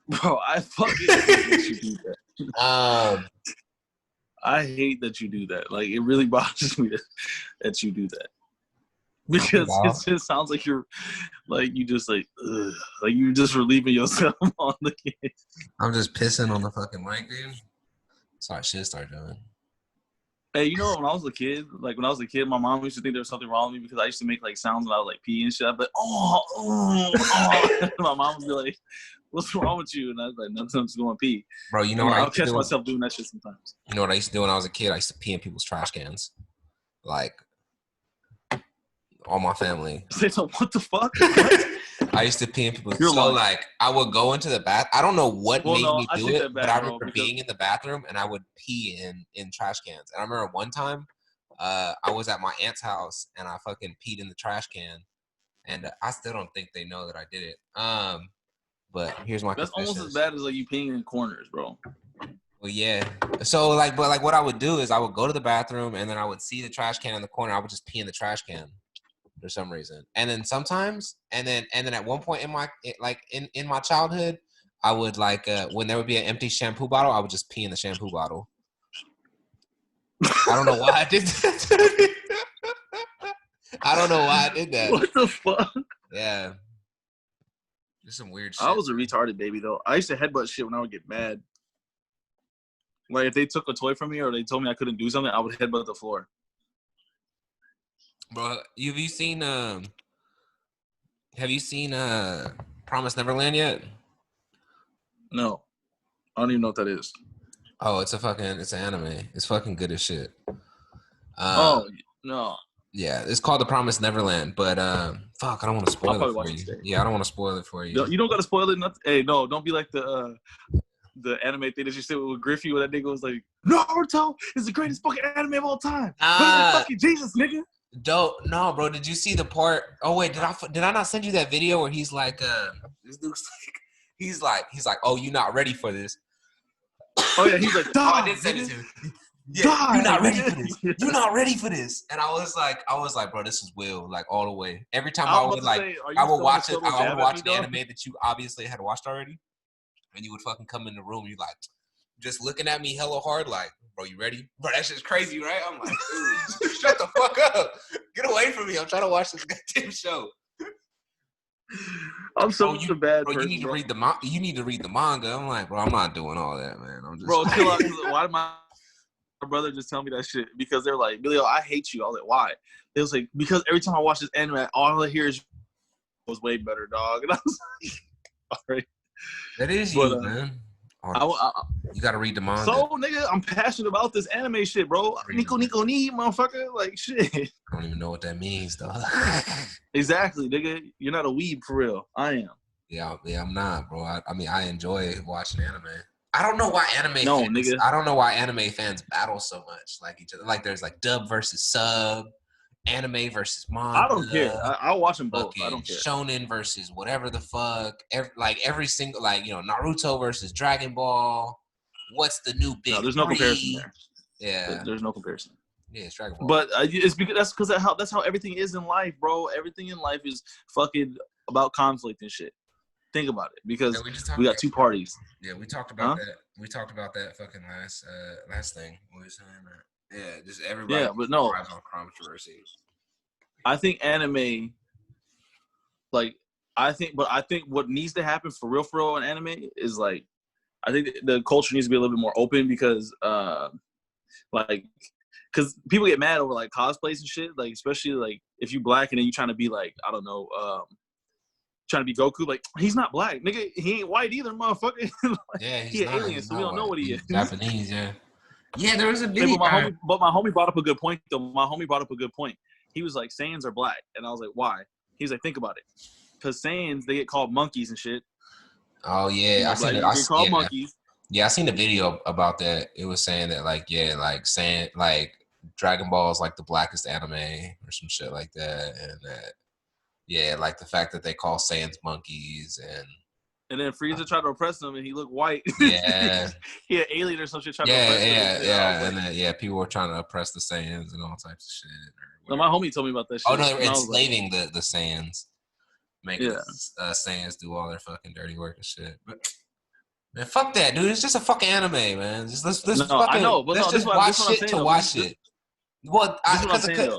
Bro, I fucking hate that you do that. I hate that you do that. Like, it really bothers me that you do that. Because it just sounds like you're, like, you just, like you're just relieving yourself on the kid. I'm just pissing on the fucking mic, dude. So I should start doing. Hey, you know, when I was a kid, my mom used to think there was something wrong with me because I used to make, like, sounds when I was, like, pee and shit. I'd be like, oh. My mom would be like, what's wrong with you? And I was like, nothing, I'm just going to pee. Bro, you know what I'll catch myself doing that shit sometimes. You know what I used to do when I was a kid? I used to pee in people's trash cans. Like, all my family. So what the fuck? What? I used to pee in people's. So like, I would go into the bath. I don't know what made me do it, but I remember being in the bathroom and I would pee in trash cans. And I remember one time, I was at my aunt's house and I fucking peed in the trash can, and I still don't think they know that I did it. But here's my. That's almost as bad as like you peeing in corners, bro. Well, yeah. So like, but like, what I would do is I would go to the bathroom and then I would see the trash can in the corner. I would just pee in the trash can. For some reason, and then sometimes, and then at one point in my in my childhood, I would like when there would be an empty shampoo bottle, I would just pee in the shampoo bottle. I don't know why I did that. I don't know why I did that. What the fuck? Yeah, there's some weird shit. I was a retarded baby though. I used to headbutt shit when I would get mad. Like if they took a toy from me or they told me I couldn't do something, I would headbutt the floor. Bro, have you seen Promised Neverland yet? No. I don't even know what that is. Oh, it's an anime. It's fucking good as shit. Oh, no. Yeah, it's called The Promised Neverland, but fuck, I don't want to spoil it for you. Yeah, I don't want to spoil it for you. You don't got to spoil it. Nothing. Hey, no, don't be like the anime thing that you said with Griffey, where that nigga was like, Naruto is the greatest fucking anime of all time. Fucking Jesus, nigga. No, bro. Did you see the part? Oh wait, did I not send you that video where he's like, this dude's like, he's like, oh, you not ready for this? Oh yeah, he's like, I did send it to him. Yeah, you're not ready for this. You're not ready for this. And I was like, bro, this is Will, like all the way. Every time I would watch it, I would watch the anime that you obviously had watched already, and you would fucking come in the room, you like. Just looking at me hella hard, like, bro, you ready? Bro, that shit's crazy, right? I'm like, dude, shut the fuck up. Get away from me. I'm trying to watch this goddamn show. I'm so bad. Bro, you need to read the manga. I'm like, bro, I'm not doing all that, man. I'm just bro, chill out. Why did my brother just tell me that shit? Because they're like, Billy, I hate you. I was like, why? They was like, because every time I watch this anime, all I hear is was way better, dog. And I was like, all right. That is you, man. You gotta read the manga. So, nigga, I'm passionate about this anime shit, bro. Nico ni, motherfucker. Like, shit. I don't even know what that means, dog. Exactly, nigga. You're not a weeb for real. I am. Yeah, I'm not, bro. I mean, I enjoy watching anime. I don't know why anime fans battle so much like each other. Like, there's like dub versus sub. Anime versus manga. I don't care. I'll watch them both. I don't care. Shonen versus whatever the fuck. Every single, like, you know, Naruto versus Dragon Ball. What's the new big? No, there's no comparison there. Yeah, there's no comparison. Yeah, it's Dragon Ball. But it's because that's how everything is in life, bro. Everything in life is fucking about conflict and shit. Think about it, because we got two parties. Yeah, we talked about that. We talked about that fucking last thing. What was saying that? Yeah, just everybody. Yeah, but no. On controversy. I think anime, like, I think what needs to happen for real in anime is, like, I think the culture needs to be a little bit more open because, because people get mad over, like, cosplays and shit, like, especially, like, if you black and then you trying to be, like, I don't know, trying to be Goku, like, he's not black, nigga. He ain't white either, motherfucker. Like, yeah, he's an alien, so we don't know what he is. Japanese, yeah. Yeah, there was a video. But my homie brought up a good point, though. My homie brought up a good point. He was like, Saiyans are black. And I was like, why? He's like, think about it. Because Saiyans, they get called monkeys and shit. Oh, yeah. Monkeys. Yeah, I seen a video about that. It was saying that, like, yeah, like, saying, like, Dragon Ball is, like, the blackest anime or some shit like that. And that, yeah, like, the fact that they call Saiyans monkeys and then Frieza tried to oppress him, and he looked white. Yeah. He had alien or some shit trying to oppress him. Yeah. And then, people were trying to oppress the Saiyans and all types of shit. No, my homie told me about that shit. Oh, no, they were enslaving the Saiyans. making Saiyans do all their fucking dirty work and shit. But man, fuck that, dude. It's just a fucking anime, man. Let's I know, but let's just watch shit to watch it. Well,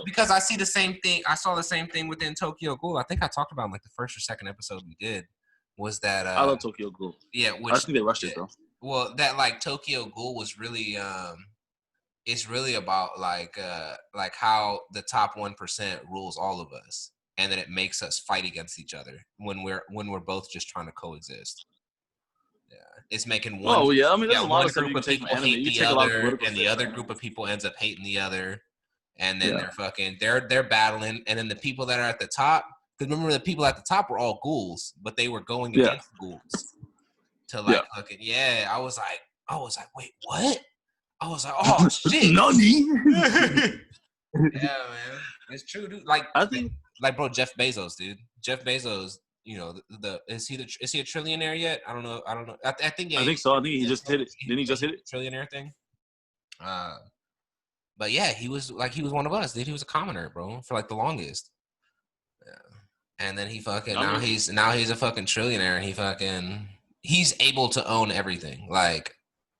because I see the same thing. I saw the same thing within Tokyo Ghoul. I think I talked about in like the first or second episode we did. Was that I love Tokyo Ghoul. Yeah, I think they rushed it though. Well, that like Tokyo Ghoul was really it's really about like how the top 1% rules all of us, and then it makes us fight against each other when we're both just trying to coexist. Yeah, it's making one. Oh yeah, I mean, there's a lot of group of people hate the other, and the other group of people ends up hating the other, and then they're battling, and then the people that are at the top. Because remember, the people at the top were all ghouls, but they were going against ghouls. To like fucking I was like, wait, what? I was like, oh shit, Nani? Yeah, man, it's true, dude. Like, I think, like, bro, Jeff Bezos, dude. Jeff Bezos, you know, is he a trillionaire yet? I don't know. I think I think so. I think he just hit it. Didn't he just hit it? Trillionaire thing. But yeah, he was one of us, dude. He was a commoner, bro, for like the longest. Yeah. And then he fucking now he's a fucking trillionaire, and he's able to own everything. Like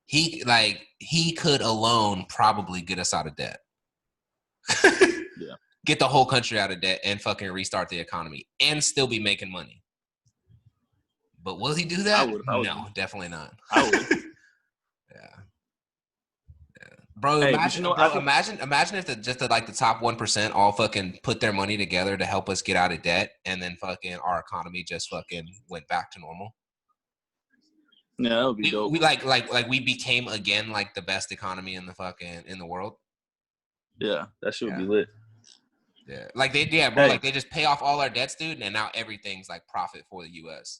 he could alone probably get us out of debt. Get the whole country out of debt and fucking restart the economy and still be making money. But will he do that? I would. No, definitely not. I would. Bro, imagine if the top 1% all fucking put their money together to help us get out of debt, and then fucking our economy just fucking went back to normal. Yeah, that would be dope. We we became again like the best economy in the world. Yeah, that should be lit. Yeah, like they just pay off all our debts, dude, and now everything's like profit for the U.S.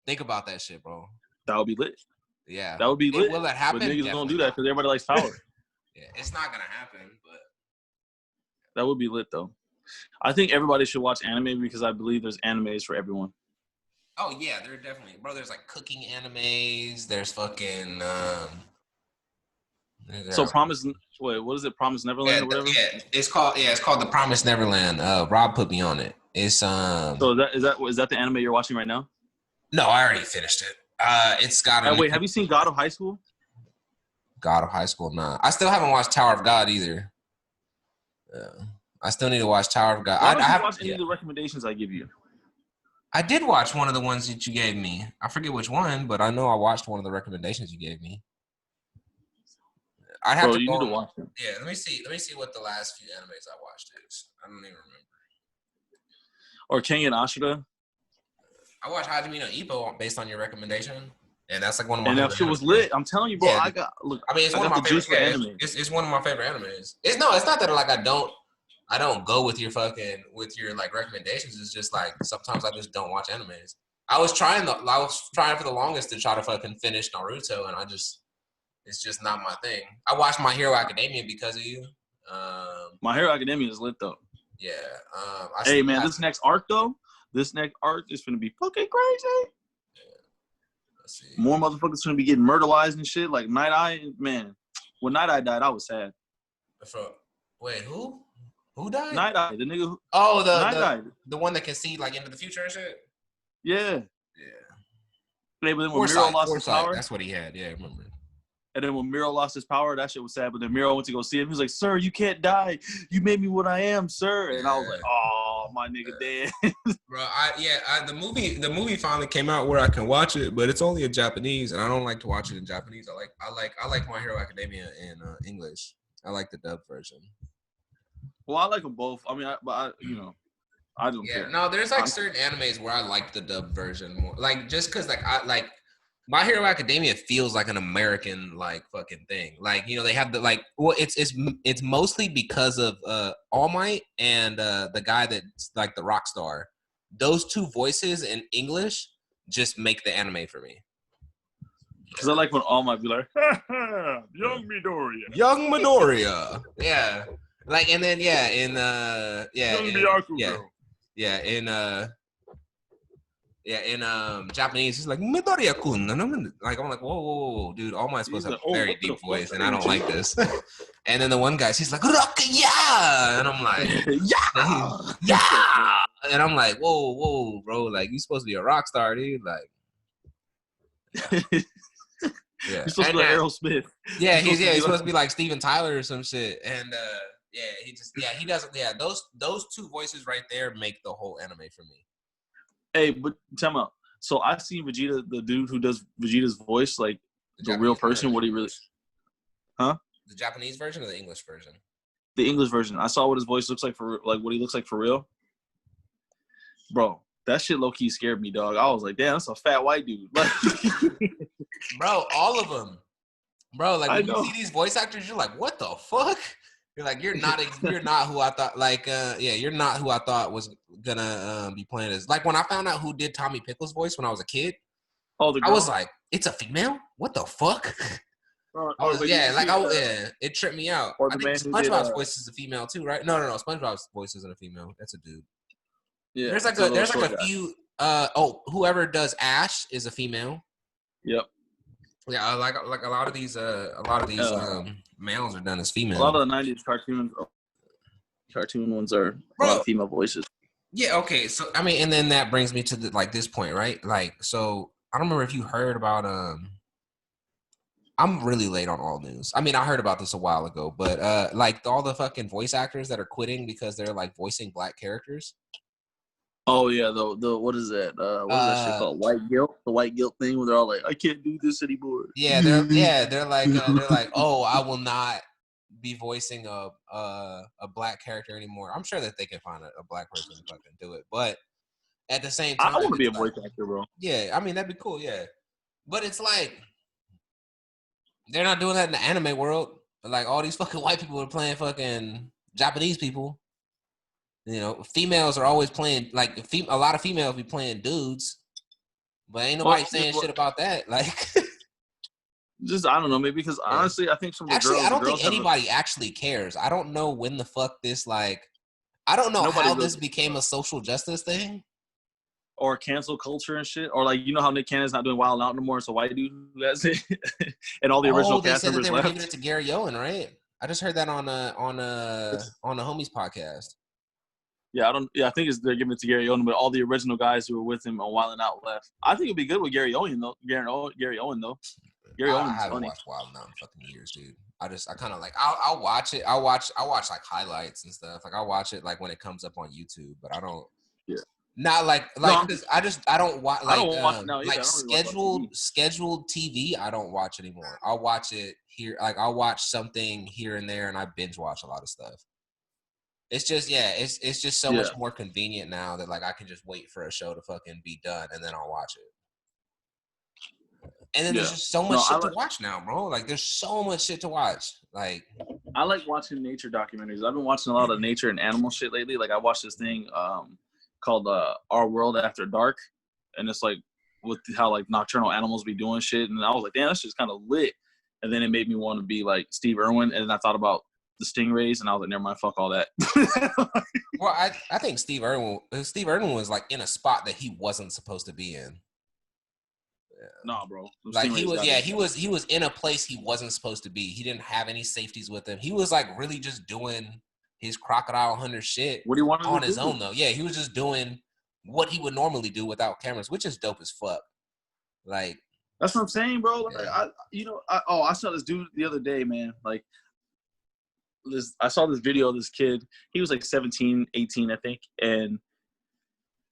Think about that shit, bro. That would be lit. Yeah, that would be lit. Will that happen? But niggas don't do that because everybody likes power. Yeah, it's not gonna happen, but that would be lit though. I think everybody should watch anime because I believe there's animes for everyone. Oh yeah, there definitely, bro. There's like cooking animes. There's fucking. So Promise. Wait, what is it? Promise Neverland or whatever. Yeah, it's called the Promise Neverland. Rob put me on it. It's So is that the anime you're watching right now? No, I already finished it. It's got. Wait, have you seen God of High School? God of High School, nah. I still haven't watched Tower of God either. I still need to watch Tower of God. I haven't watched any of the recommendations I give you. I did watch one of the ones that you gave me. I forget which one, but I know I watched one of the recommendations you gave me. I have to go. Need to watch them. Yeah, let me see what the last few animes I watched is. I don't even remember. Or Kengan Ashura. I watched Hajime no Ippo based on your recommendation. And that's like one of my. And that shit was lit. I'm telling you, bro. Yeah, it's one of my favorite anime. It's one of my favorite animes. It's not that like I don't go with your like recommendations. It's just like sometimes I just don't watch animes. I was trying for the longest to try to fucking finish Naruto, and it's just not my thing. I watched My Hero Academia because of you. My Hero Academia is lit though. Yeah. Hey man, this next arc is gonna be fucking crazy. More motherfuckers gonna be getting murderized and shit. Like Night Eye, man. When Night Eye died, I was sad. Wait, who? Who died? Night Eye, the nigga. The one that can see like into the future and shit. Yeah. But then when Miro lost his power, that's what he had. Yeah, I remember. And then when Miro lost his power, that shit was sad. But then Miro went to go see him. He was like, "Sir, you can't die. You made me what I am, sir." And I was like, "Oh, my nigga dead." Bro, the movie finally came out where I can watch it, but it's only in Japanese, and I don't like to watch it in Japanese. I like My Hero Academia in English. I like the dub version. Well, I like them both. I mean, I don't care. No, there's like certain animes where I like the dub version more. Like just because My Hero Academia feels like an American like fucking thing. Like, you know, they have the like it's mostly because of All Might and the guy that's like the rock star. Those two voices in English just make the anime for me. Because I like when All Might be like, Young Midoriya. Young Midoriya. Yeah. Like, and then in Japanese, it's like Midoriya-kun, and I'm like, whoa, dude, All Might's supposed to have a very deep voice, and I don't like this. And then the one guy, he's like, Rock-ya! And I'm like, yeah! And I'm like, whoa, bro, like you supposed to be a rock star, dude. Like, yeah. You're supposed to be like Aerosmith. Yeah, he's supposed to be like Steven Tyler or some shit. And he doesn't. Yeah, those two voices right there make the whole anime for me. Hey, but tell me, so I see Vegeta, the dude who does Vegeta's voice, like the real person. Version. What he really, huh? The Japanese version or the English version? The English version. I saw what his voice looks like what he looks like for real. Bro, that shit low key scared me, dog. I was like, damn, that's a fat white dude. Like, bro, all of them. Bro, like when you see these voice actors, you're like, what the fuck? You're like, you're not who I thought. Like, you're not who I thought was gonna be playing this. Like when I found out who did Tommy Pickles' voice when I was a kid, I was like, it's a female? What the fuck? It tripped me out. I think SpongeBob's voice is a female too, right? No, SpongeBob's voice isn't a female. That's a dude. Yeah, there's like a few. Whoever does Ash is a female. Yep. Yeah, like a lot of these males are done as female. A lot of the '90s cartoon ones are a lot of female voices. Yeah. Okay. So I mean, and then that brings me to this point, right? Like, so I don't remember if you heard about I'm really late on all news. I mean, I heard about this a while ago, but like all the fucking voice actors that are quitting because they're like voicing black characters. Oh yeah, the what is that? What is that shit called? White guilt. The white guilt thing where they're all like, I can't do this anymore. Yeah, they're like, oh, I will not be voicing a black character anymore. I'm sure that they can find a black person to fucking do it, but at the same time, I want to be a voice actor, bro. Yeah, I mean that'd be cool. Yeah, but it's like they're not doing that in the anime world. Like all these fucking white people are playing fucking Japanese people. You know, females are always playing like a lot of females be playing dudes, but ain't nobody saying shit about that. Like, just I don't know, maybe because honestly, I think some of the girls. I don't think anybody actually cares. I don't know when the fuck this like. I don't know how this became a social justice thing. Or cancel culture and shit, or like you know how Nick Cannon's not doing Wild 'N Out no more. It's a white dude who has it, and all the original cast members left. They were giving it to Gary Owen, right? I just heard that on the Homies podcast. Yeah, I think they're giving it to Gary Owen, but all the original guys who were with him on Wild 'N Out left. I think it'd be good with Gary Owen though. Gary Owen though. Gary Owen's I haven't funny. watched Wild 'N Out in fucking years, dude. I kind of like I'll watch it. I'll watch like highlights and stuff. Like I'll watch it like when it comes up on YouTube, but I don't. Yeah. Not like because I don't watch scheduled TV. I don't watch anymore. I'll watch it here. Like I'll watch something here and there, and I binge watch a lot of stuff. It's just it's just so much more convenient now that like I can just wait for a show to fucking be done and then I'll watch it. And then there's just so much shit to watch now, bro. Like there's so much shit to watch. Like I like watching nature documentaries. I've been watching a lot of nature and animal shit lately. Like I watched this thing called Our World After Dark, and it's like with how like nocturnal animals be doing shit, and I was like, damn, that's just kind of lit. And then it made me want to be like Steve Irwin, and then I thought about the stingrays, and I was like, never mind, fuck all that. Well, I think Steve Irwin was like in a spot that he wasn't supposed to be in. Yeah. Nah, bro. Like he was in a place he wasn't supposed to be. He didn't have any safeties with him. He was like really just doing his Crocodile Hunter shit on his own though. Yeah, he was just doing what he would normally do without cameras, which is dope as fuck. Like that's what I'm saying, bro. Like, I saw this dude the other day, man. Like I saw this video of this kid. He was like 17, 18, I think, and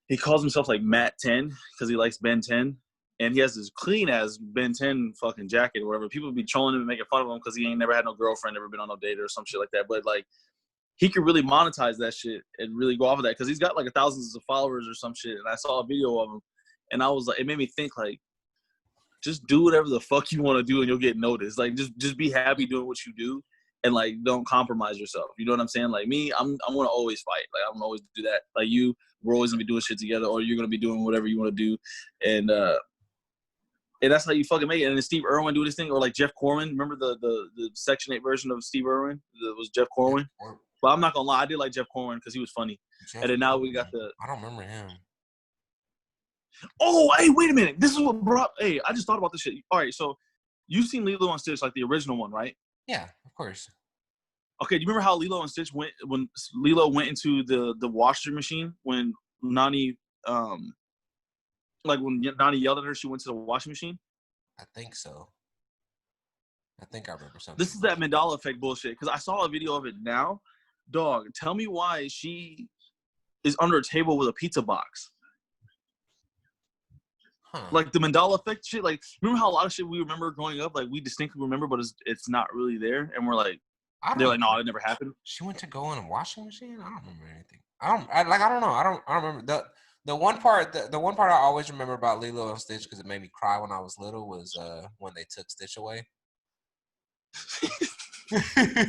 he calls himself like Matt 10 because he likes Ben 10. And he has this clean ass Ben 10 fucking jacket or whatever. People be trolling him and making fun of him because he ain't never had no girlfriend, never been on no date or some shit like that. But like, he could really monetize that shit and really go off of that because he's got like thousands of followers or some shit. And I saw a video of him, and I was like, it made me think like, just do whatever the fuck you want to do and you'll get noticed. Like, just be happy doing what you do, and like, don't compromise yourself. You know what I'm saying? Like me, I'm gonna always fight. Like I'm gonna always do that. Like you, we're always gonna be doing shit together, or you're gonna be doing whatever you want to do, and that's how you fucking make it. And then Steve Irwin do this thing, or like Jeff Corwin. Remember the Section 8 version of Steve Irwin? That was Jeff Corwin. But I'm not gonna lie, I did like Jeff Corwin because he was funny. And then now we got I don't remember him. Oh, hey, wait a minute. This is what brought. Hey, I just thought about this shit. All right, so you've seen Lilo and Stitch, like the original one, right? Yeah, of course. Okay, do you remember how Lilo and Stitch when Lilo went into the washing machine when Nani, like when Nani yelled at her, she went to the washing machine? I think so. I think I remember something. This is that Mandela effect bullshit. Because I saw a video of it now. Dog, tell me why she is under a table with a pizza box. Huh. Like the Mandela effect shit. Like, remember how a lot of shit we remember growing up, like we distinctly remember, but it's not really there, and we're like, they're like, no, it never happened. She went to go in a washing machine. I don't remember anything. I don't know. I don't remember the one part. The one part I always remember about Lilo and Stitch because it made me cry when I was little was when they took Stitch away. Yeah.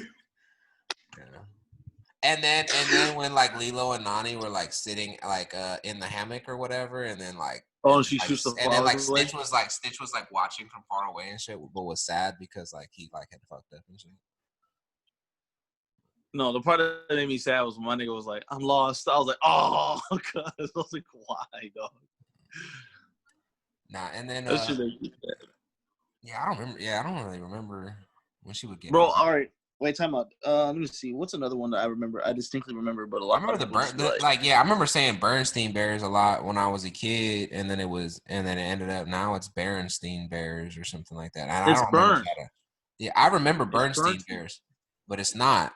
And then when like Lilo and Nani were like sitting like in the hammock or whatever, and then like she shoots the and then like away. Stitch was like watching from far away and shit, but was sad because like he like had fucked up and shit. No, the part that made me sad was when my nigga was like, I'm lost. I was like, oh, God. I was like, why, dog? Nah, and then that shit make me sad. Yeah, I don't remember. Yeah, I don't really remember when she would get. Bro, all right. Wait, time out. Let me see. What's another one that I remember? I distinctly remember, but a lot. I remember I remember saying Bernstein Bears a lot when I was a kid, and then it ended up now it's Berenstein Bears or something like that. And it's Bern. Yeah, I remember Bernstein Bears, but it's not.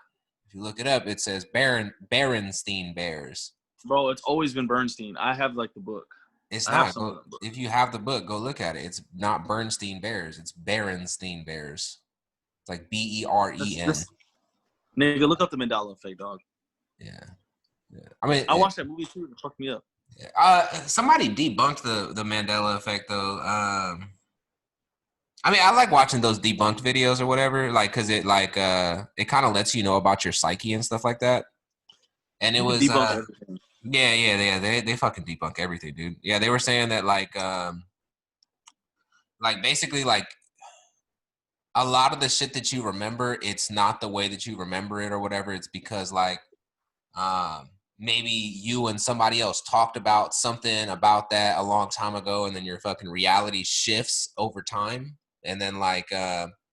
If you look it up, it says Berenstein Bears. Bro, it's always been Bernstein. I have like the book. It's not. If you have the book, go look at it. It's not Bernstein Bears. It's Berenstein Bears. It's like BEREN. Nigga, look up the Mandela effect, dog. Yeah. I mean, I watched that movie too. It fucked me up. Yeah. Somebody debunked the Mandela effect though. I mean, I like watching those debunked videos or whatever, like because it like it kind of lets you know about your psyche and stuff like that. And it was everything. Yeah. They fucking debunk everything, dude. Yeah, they were saying that like basically like a lot of the shit that you remember, it's not the way that you remember it or whatever. It's because like maybe you and somebody else talked about something about that a long time ago, and then your fucking reality shifts over time. And then like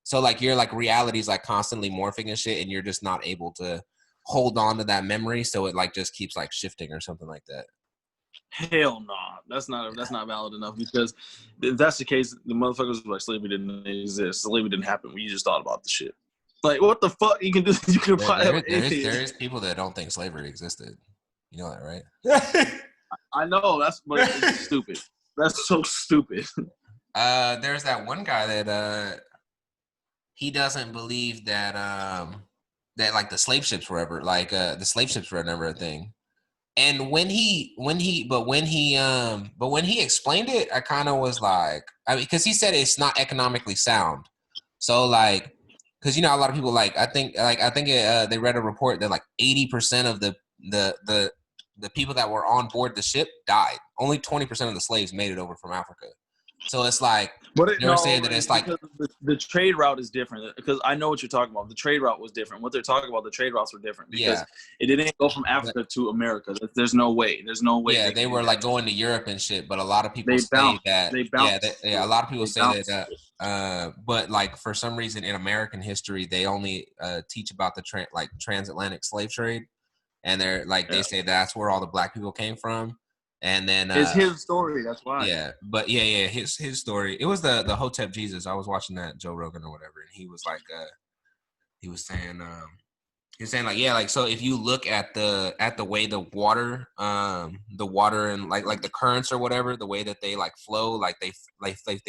so like your like reality's like constantly morphing and shit, and you're just not able to hold on to that memory, so it like just keeps like shifting or something like that. Hell no, that's not valid enough, because if that's the case, the motherfuckers like slavery didn't exist, slavery didn't happen. We just thought about the shit. Like, what the fuck you can do? You can there is people that don't think slavery existed. You know that, right? I know but it's stupid. That's so stupid. There's that one guy that he doesn't believe that that like the slave ships were ever the slave ships were never a thing. And when he explained it, I kind of was like, I mean, because he said it's not economically sound. So like, because you know a lot of people like I think they read a report that like 80% of the people that were on board the ship died. Only 20% of the slaves made it over from Africa. So it's like they're saying that it's like the trade route is different, because I know what you're talking about. The trade route was different. What they're talking about, the trade routes were different because it didn't go from Africa to America. There's no way. There's no way. Yeah, they were like going to Europe and shit, but a lot of people say that. A lot of people say that. But like for some reason in American history, they only teach about the transatlantic slave trade, and they're like they say that's where all the black people came from. And then it's his story. That's why. Yeah, but his story. It was the Hotep Jesus. I was watching that Joe Rogan or whatever, and he was like, he was saying like so if you look at the way the water and like the currents or whatever, the way that they like flow, like they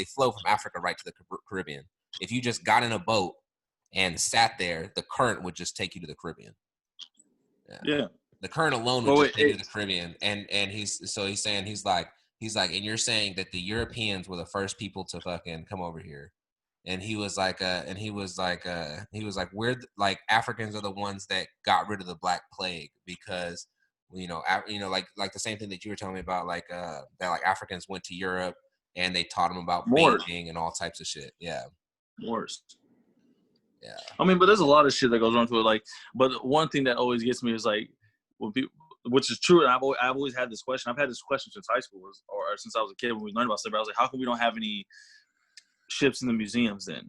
flow from Africa right to the Caribbean. If you just got in a boat and sat there, the current would just take you to the Caribbean. Yeah. The current alone would just take you to the Caribbean, and he's saying he's like, and you're saying that the Europeans were the first people to fucking come over here, and he was like, we're like Africans are the ones that got rid of the Black Plague because like the same thing that you were telling me about, like that like Africans went to Europe and they taught them about painting and all types of shit. Yeah, Morse. Yeah, I mean, but there's a lot of shit that goes on to it. Like, but one thing that always gets me is like, when people, which is true, and I've always had this question. I've had this question since high school, or since I was a kid when we learned about slavery. I was like, how come we don't have any ships in the museums then?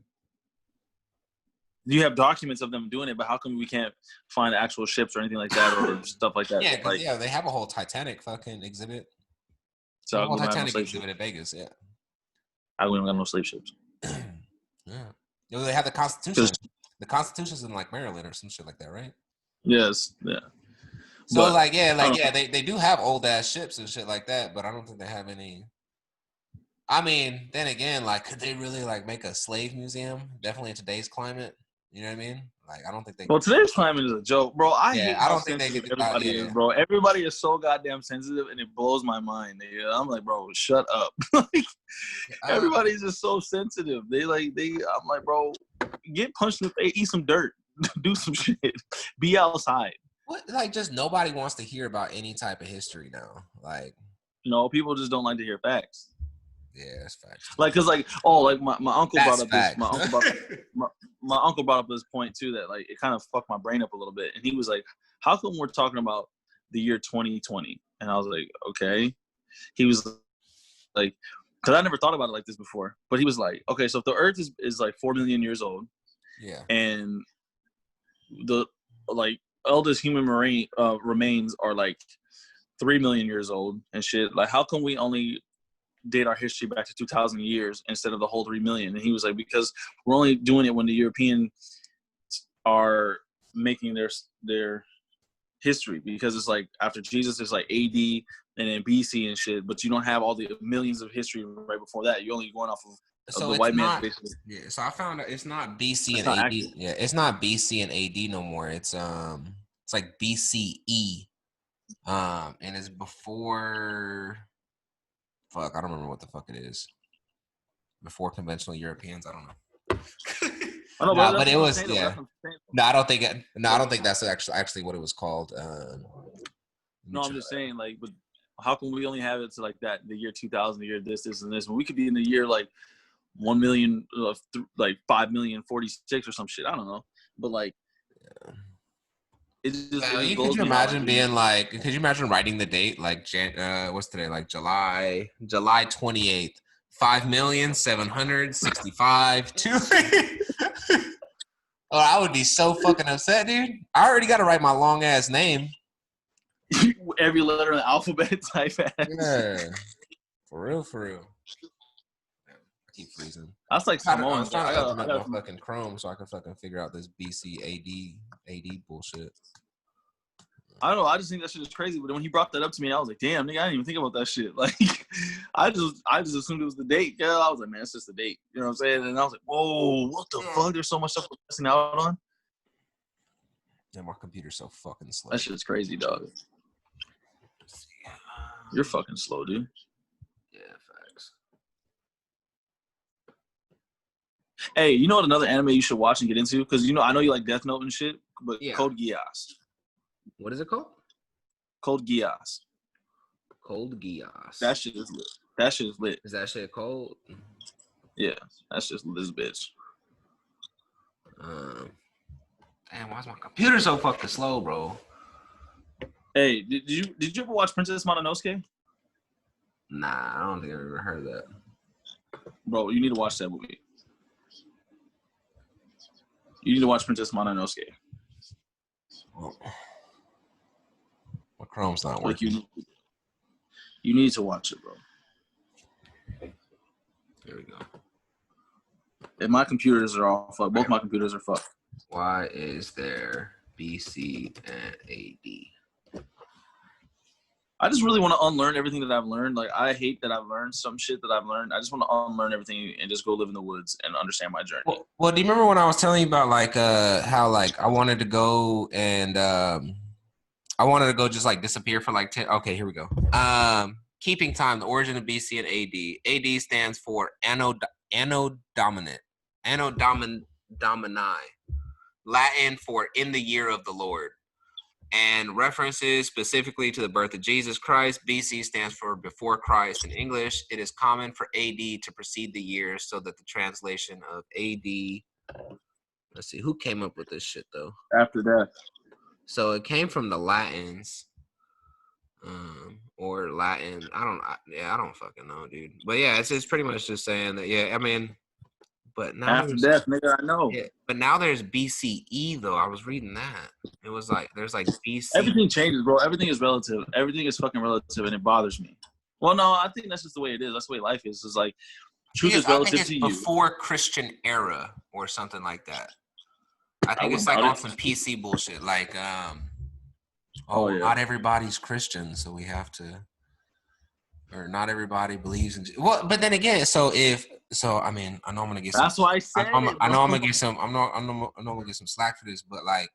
You have documents of them doing it, but how come we can't find actual ships or anything like that or stuff like that? Yeah, because like, they have a whole Titanic fucking exhibit. So The whole we don't have no Titanic slave exhibit ships. at Vegas, yeah. We don't got no slave ships. Yeah. They have the Constitution. The Constitution's in like Maryland or some shit like that, right? Yes, yeah. So they do have old ass ships and shit like that, but I don't think they have any. I mean, then again, like, could they really like make a slave museum? Definitely in today's climate. You know what I mean? Like, I don't think they. Well, today's climate is a joke, bro. I hate I how don't think they sensitive could. everybody is, bro. Everybody is so goddamn sensitive, and it blows my mind. I'm like, bro, shut up. Everybody's just so sensitive. I'm like, bro, get punched in the face, eat some dirt, do some shit, be outside. What? Like, just nobody wants to hear about any type of history now. Like, people just don't like to hear facts. Yeah, that's facts. Like, cause like, my uncle brought up this. My uncle brought up this point too that like it kind of fucked my brain up a little bit, and he was like, "How come we're talking about the year 2020?" And I was like, "Okay." He was like, "Cause I never thought about it like this before." But he was like, "Okay, so if the Earth is like 4 million years old, yeah, and the like eldest human remains are like 3 million years old and shit. Like, how come we only date our history back to 2,000 years instead of the whole 3 million?" And he was like, because we're only doing it when the Europeans are making their history, because it's like after Jesus it's like AD and then BC and shit, but you don't have all the millions of history right before that. You're only going off of the white man's basically. Yeah, so I found out it's not BC and AD. Accurate. Yeah, it's not BC and AD no more. It's like BCE. And it's before. Fuck, I don't remember what the fuck it is. Before conventional Europeans, I don't know. I know, but it was No, I don't think. I don't think that's actually what it was called. No, I'm just saying, like, but how come we only have it to like that the year 2000, the year this and this, when we could be in the year like 1 million, like 5,046,000 or some shit. I don't know, but like. Yeah. Could you imagine being like? Could you imagine writing the date like what's today? Like July 28th, 5,765,000. Oh, I would be so fucking upset, dude. I already got to write my long ass name. Every letter in the alphabet type ass. Yeah, for real. I keep freezing. That's like I was trying to open up my fucking Chrome so I can fucking figure out this BC AD bullshit. I don't know. I just think that shit is crazy. But when he brought that up to me, I was like, "Damn, nigga, I didn't even think about that shit." Like, I just assumed it was the date. Yeah, I was like, "Man, it's just the date." You know what I'm saying? And I was like, "Whoa, what the fuck? There's so much stuff we're missing out on." Yeah, my computer's so fucking slow. That shit's crazy, dog. You're fucking slow, dude. Yeah, facts. Hey, you know what? Another anime you should watch and get into, because I know you like Death Note and shit, but Code Geass. What is it called? Code Geass. Cold Geass. That shit is lit. That shit is lit. Is that shit cold? Yeah, that's just this bitch. Damn, why is my computer so fucking slow, bro? Hey, did you ever watch Princess Mononoke? Nah, I don't think I've ever heard of that. Bro, you need to watch that movie. You need to watch Princess Mononoke. Oh. My Chrome's not working. Like you need to watch it, bro. There we go. And my computers are all fucked. Both my computers are fucked. Why is there BC and AD? I just really want to unlearn everything that I've learned. Like, I hate that I've learned some shit that I've learned. I just want to unlearn everything and just go live in the woods and understand my journey. Well, do you remember when I was telling you about like how like I wanted to go and I wanted to go just like disappear for like 10. Okay, here we go. Keeping time, the origin of BC and AD. AD stands for Anno Domini, Latin for in the year of the Lord, and references specifically to the birth of Jesus Christ. BC stands for before Christ. In English, it is common for AD to precede the year, so that the translation of AD. Let's see, who came up with this shit though? After that. So it came from the Latins, or Latin. I don't fucking know, dude. But yeah, it's pretty much just saying that. Yeah, I mean, But now after death, nigga, I know. Yeah, but now there's BCE though. I was reading that. It was like there's like BC. Everything changes, bro. Everything is relative. Everything is fucking relative, and it bothers me. Well, no, I think that's just the way it is. That's the way life is. It's like truth is relative to you. Before Christian era or something like that. I think it's like on some PC bullshit. Like, not everybody's Christian, so we have to, or not everybody believes in. Well, but then again, I mean, I know I'm gonna get. That's why I said. I know I'm gonna get some. I know I'm gonna get some slack for this, but like,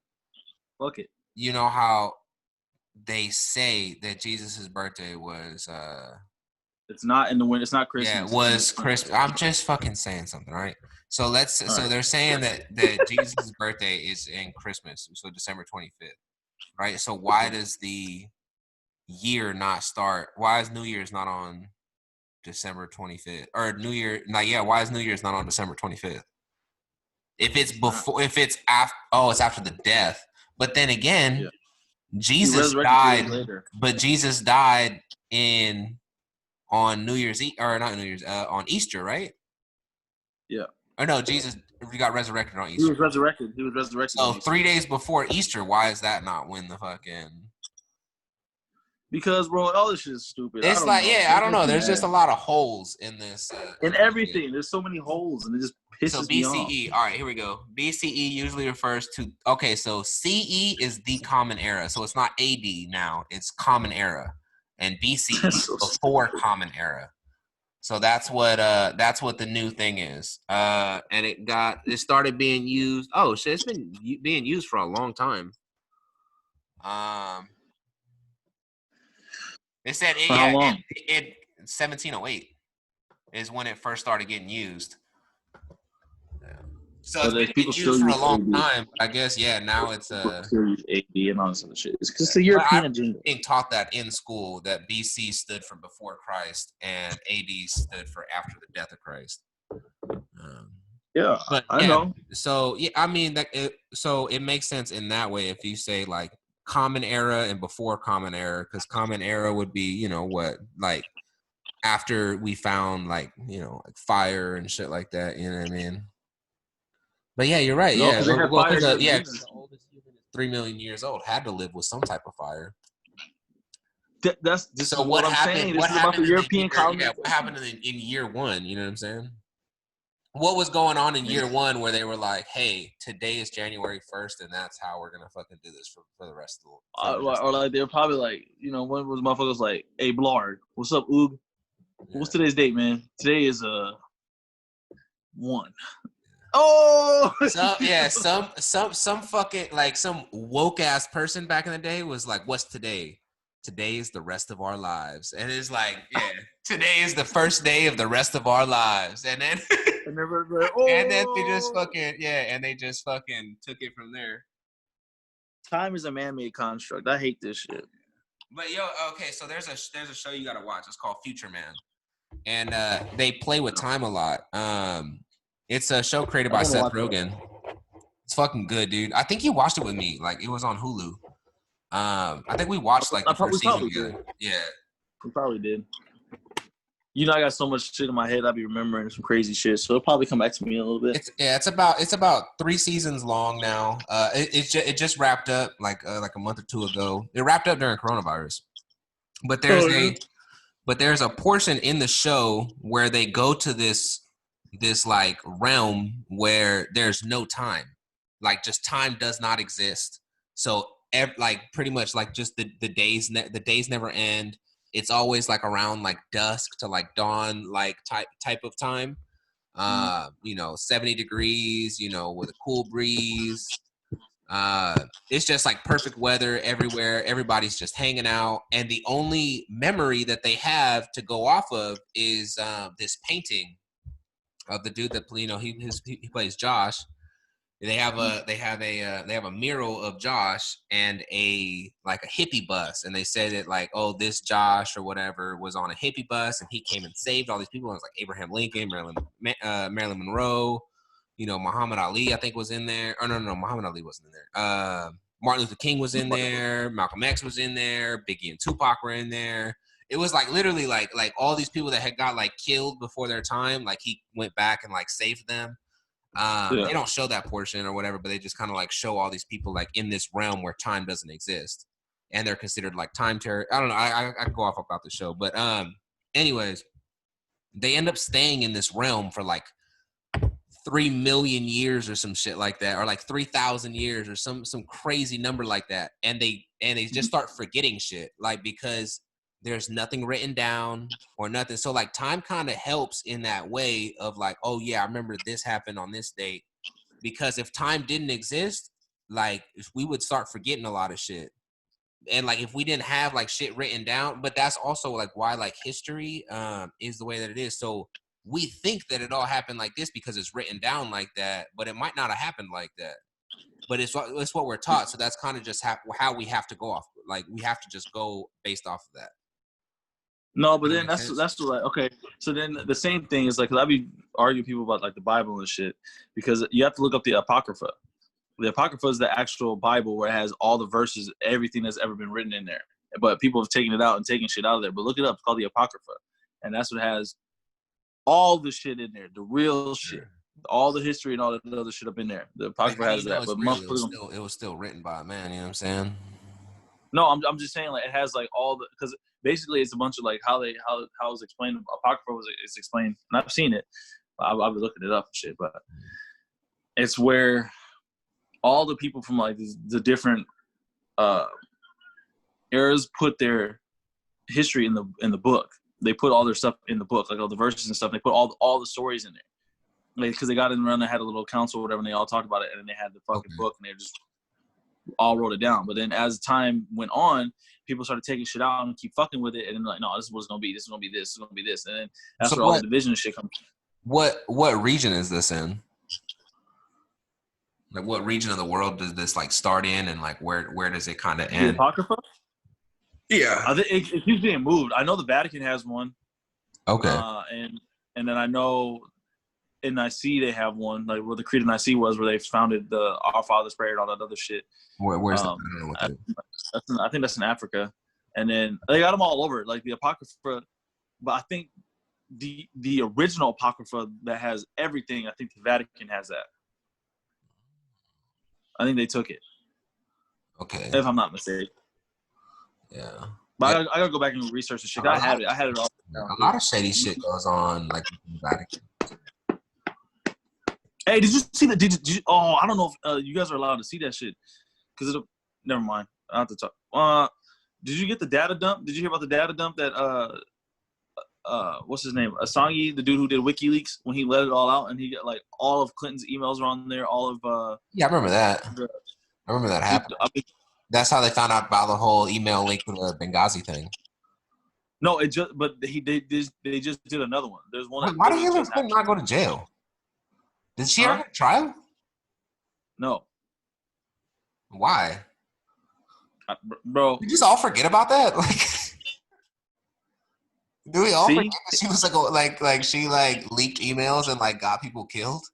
fuck it. You know how they say that Jesus' birthday was. It's not in the winter. It's not Christmas. Yeah, it was Christmas. I'm just fucking saying something, right? So they're saying that Jesus' birthday is in Christmas, so December 25th, right? So why does the year not start? Why is New Year's not on December 25th or New Year? Why is New Year's not on December 25th? If it's before, if it's after, it's after the death. But then again, Jesus died. But Jesus died on New Year's Eve, or not New Year's, on Easter, right? Yeah. Or no, Jesus got resurrected on Easter. He was resurrected. So 3 days before Easter, why is that not when the fucking? Because, bro, all this shit is stupid. It's I don't know. There's just a lot of holes in this. In everything. There's so many holes, and it just pisses me off. So BCE, all right, here we go. BCE usually refers to, so CE is the common era. So it's not AD now. It's common era. And BCE is before common era. So that's what the new thing is. And it started being used. Oh shit, it's been being used for a long time. It said how long? It 1708 is when it first started getting used. So it's been used for a long time. I guess now it's AD and all this other shit. It's because the European agenda. Being taught that in school that BC stood for before Christ and AD stood for after the death of Christ. But I know. So I mean so it makes sense in that way if you say like common era and before common era, because common era would be like after we found like fire and shit like that. You know what I mean? But yeah, you're right. No, the oldest human is 3 million years old. Had to live with some type of fire. So what I'm saying. This is about the European colonization. What happened in year one? You know what I'm saying? What was going on in year one where they were like, "Hey, today is January 1st, and that's how we're gonna fucking do this for the rest of the." Or like they're probably like, one was motherfuckers like, "Hey, Blard, what's up, Oog? What's today's date, man? Today is 1." Oh, some fucking like some woke ass person back in the day was like, "What's today? Today is the rest of our lives," and it's like, today is the first day of the rest of our lives, and then and then they just fucking and they just fucking took it from there. Time is a man-made construct. I hate this shit. But so there's a show you gotta watch. It's called Future Man, and they play with time a lot. It's a show created by Seth Rogen. It's fucking good, dude. I think you watched it with me. Like, it was on Hulu. I think we watched, like, the first season together. Yeah. We probably did. I got so much shit in my head. I be remembering some crazy shit. So it'll probably come back to me in a little bit. It's about 3 seasons long now. It just wrapped up, like a month or two ago. It wrapped up during coronavirus. But there's a portion in the show where they go to this like realm where there's no time, like just time does not exist. So like pretty much like just the days never end. It's always like around like dusk to like dawn, like type of time. 70 degrees, with a cool breeze. It's just like perfect weather everywhere. Everybody's just hanging out, and the only memory that they have to go off of is this painting of the dude that he plays Josh. They have a mural of Josh and a hippie bus, and they said that like, oh, this Josh or whatever was on a hippie bus and he came and saved all these people. And it was like Abraham Lincoln, Marilyn Monroe, Muhammad Ali I think was in there. Oh no, Muhammad Ali wasn't in there. Martin Luther King was in there. Malcolm X was in there. Biggie and Tupac were in there. It was like literally like all these people that had got like killed before their time. Like he went back and like saved them. They don't show that portion or whatever, but they just kind of like show all these people like in this realm where time doesn't exist, and they're considered like time terror. I don't know. I could go off about the show, but anyways, they end up staying in this realm for like 3 million years or some shit like that, or like 3,000 years or some crazy number like that, and they just start forgetting shit, like because there's nothing written down or nothing. So like time kind of helps in that way of like, oh yeah, I remember this happened on this date. Because if time didn't exist, like if we would start forgetting a lot of shit. And like if we didn't have like shit written down, but that's also like why like history is the way that it is. So we think that it all happened like this because it's written down like that, but it might not have happened like that. But it's what we're taught. So that's kind of just how we have to go off. Like we have to just go based off of that. No, but then that's like, okay. So then the same thing is like, cause I be arguing people about like the Bible and shit, because you have to look up the Apocrypha. The Apocrypha is the actual Bible where it has all the verses, everything that's ever been written in there. But people have taken it out and taken shit out of there. But look it up. It's called the Apocrypha, and that's what has all the shit in there, the real shit, all the history and all that other shit up in there. The Apocrypha has that. But it was still written by a man. You know what I'm saying? No, I'm just saying like it has like all the, because basically it's a bunch of like how it's explained. Apocrypha is explained, and I've seen it. I've been looking it up and shit, but it's where all the people from like the different eras put their history in the book. They put all their stuff in the book, like all the verses and stuff. They put all the stories in there, like because they got in and they had a little council or whatever, and they all talked about it, and then they had the fucking book, and they just all wrote it down. But then as time went on, people started taking shit out and keep fucking with it, and then like, no, this is what it's gonna be. This is gonna be this. This is gonna be this, and then that's where all the division shit comes. What region is this in? Like, what region of the world does this like start in, and like where does it kind of end? The Apocrypha? Yeah, I think it keeps being moved. I know the Vatican has one. Okay. And then I know in Nicaea they have one, like where the Creed of Nicaea was, where they founded the Our Father's Prayer and all that other shit. Where's that? I think that's in Africa, and then they got them all over, like the Apocrypha. But I think the original Apocrypha that has everything, I think the Vatican has that. I think they took it. Okay. If I'm not mistaken. Yeah. But I gotta go back and research the shit. I had it all. A lot of shady shit goes on, like in the Vatican. Hey, did you see the? Did you, oh, I don't know if you guys are allowed to see that shit. Cause never mind. I have to talk. Did you get the data dump? Did you hear about the data dump that what's his name? Assange, the dude who did WikiLeaks, when he let it all out, and he got like all of Clinton's emails were on there, all of yeah, I remember that. I remember that happened. That's how they found out about the whole email link with the Benghazi thing. No, they just did another one. There's one. Why did Hillary Clinton not go to jail? Did she ever get a trial? No. Why? Bro, we just all forget about that. Like, do we all forget that she was like she like leaked emails and like got people killed?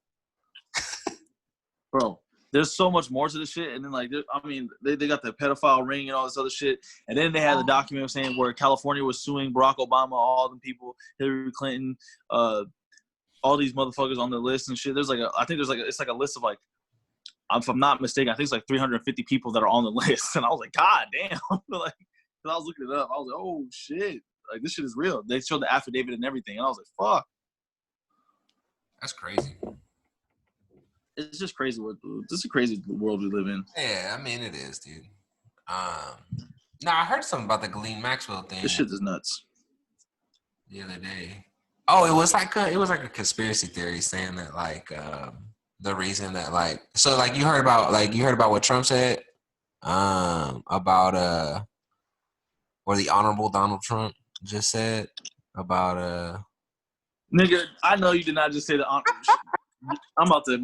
Bro, there's so much more to the shit, and then like, I mean, they got the pedophile ring and all this other shit, and then they had the document saying where California was suing Barack Obama, all them people, Hillary Clinton, all these motherfuckers on the list and shit. There's like it's like a list of like, if I'm not mistaken, I think it's like 350 people that are on the list, and I was like, God damn, like, cause I was looking it up, I was like, oh shit, like this shit is real. They showed the affidavit and everything, and I was like, fuck, that's crazy. It's just crazy. This is a crazy world we live in. Yeah, I mean it is, dude. Now I heard something about the Ghislaine Maxwell thing. This shit is nuts. The other day. Oh, it was like a conspiracy theory saying that like the reason that like so like you heard about what Trump said about or the Honorable Donald Trump just said about nigga, I know you did not just say the honor. I'm about to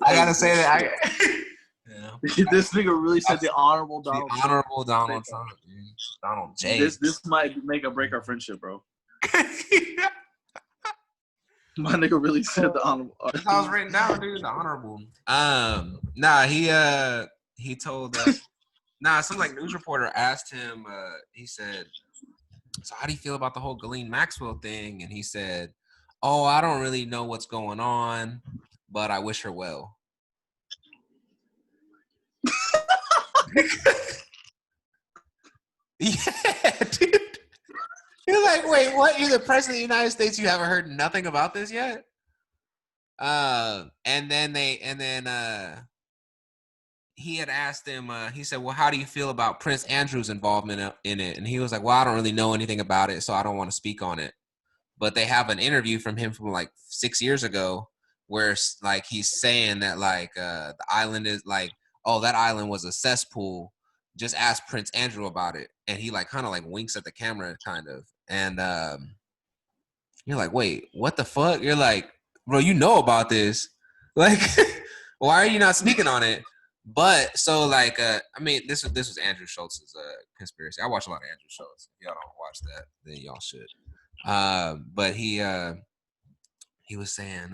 I gotta say that. Yeah. This nigga really said the Honorable Donald Trump. Honorable Donald Trump, dude. Donald J. This might make or break our friendship, bro. My nigga really said the Honorable. That's how it's written down, dude. The Honorable. Nah, he told some like news reporter asked him, he said, so how do you feel about the whole Ghislaine Maxwell thing? And he said, oh, I don't really know what's going on. but I wish her well. Yeah, dude. You're like, wait, what? You're the president of the United States. You haven't heard nothing about this yet? And then he had asked him. He said, "Well, how do you feel about Prince Andrew's involvement in it?" And he was like, "Well, I don't really know anything about it, so I don't want to speak on it." But they have an interview from him from like 6 years ago, where like he's saying that like the island is like, oh, that island was a cesspool. Just ask Prince Andrew about it, and he like kind of like winks at the camera, kind of, and you're like, wait, what the fuck? You're like, bro, you know about this, like, why are you not speaking on it? But so like, I mean, this was Andrew Schultz's conspiracy. I watch a lot of Andrew Schultz. If y'all don't watch that, then y'all should. But he was saying,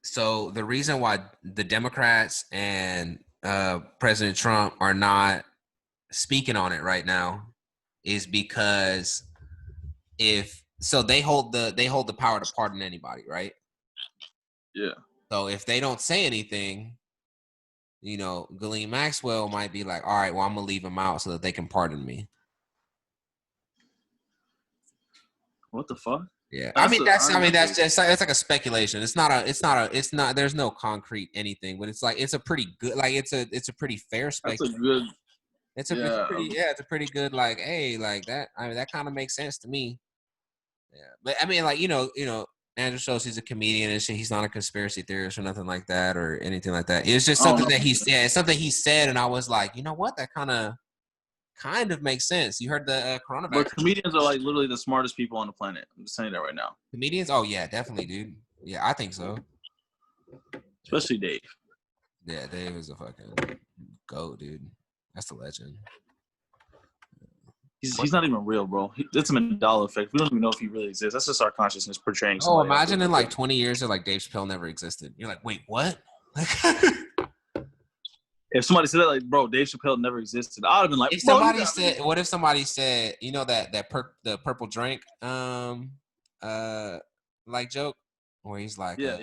so the reason why the Democrats and President Trump are not speaking on it right now is because they hold the power to pardon anybody, right? Yeah. So if they don't say anything, you know, Ghislaine Maxwell might be like, all right, well, I'm gonna leave him out so that they can pardon me. What the fuck? Yeah, that's just it's like a speculation. It's not. There's no concrete anything, but it's like it's a pretty good, like it's a pretty fair speculation. It's a pretty good, like, hey, like that. I mean, that kind of makes sense to me. Yeah, but I mean, like you know, Andrew Schultz, he's a comedian and shit. He's not a conspiracy theorist or nothing like that or anything like that. It's just something that he said. It's something he said, and I was like, you know what? That kind of makes sense. You heard the coronavirus. But comedians are like literally the smartest people on the planet. I'm just saying that right now. Comedians? Oh yeah, definitely, dude. Yeah, I think so. Especially Dave. Yeah, Dave is a fucking GOAT, dude. That's the legend. He's not even real, bro. It's a Mandela effect. We don't even know if he really exists. That's just our consciousness portraying. Oh, imagine in like 20 years, they're like Dave Chappelle never existed. You're like, wait, what? If somebody said that, like, bro, Dave Chappelle never existed, I'd have been like, what if somebody said, you know, the purple drink, like joke, where he's like, yeah.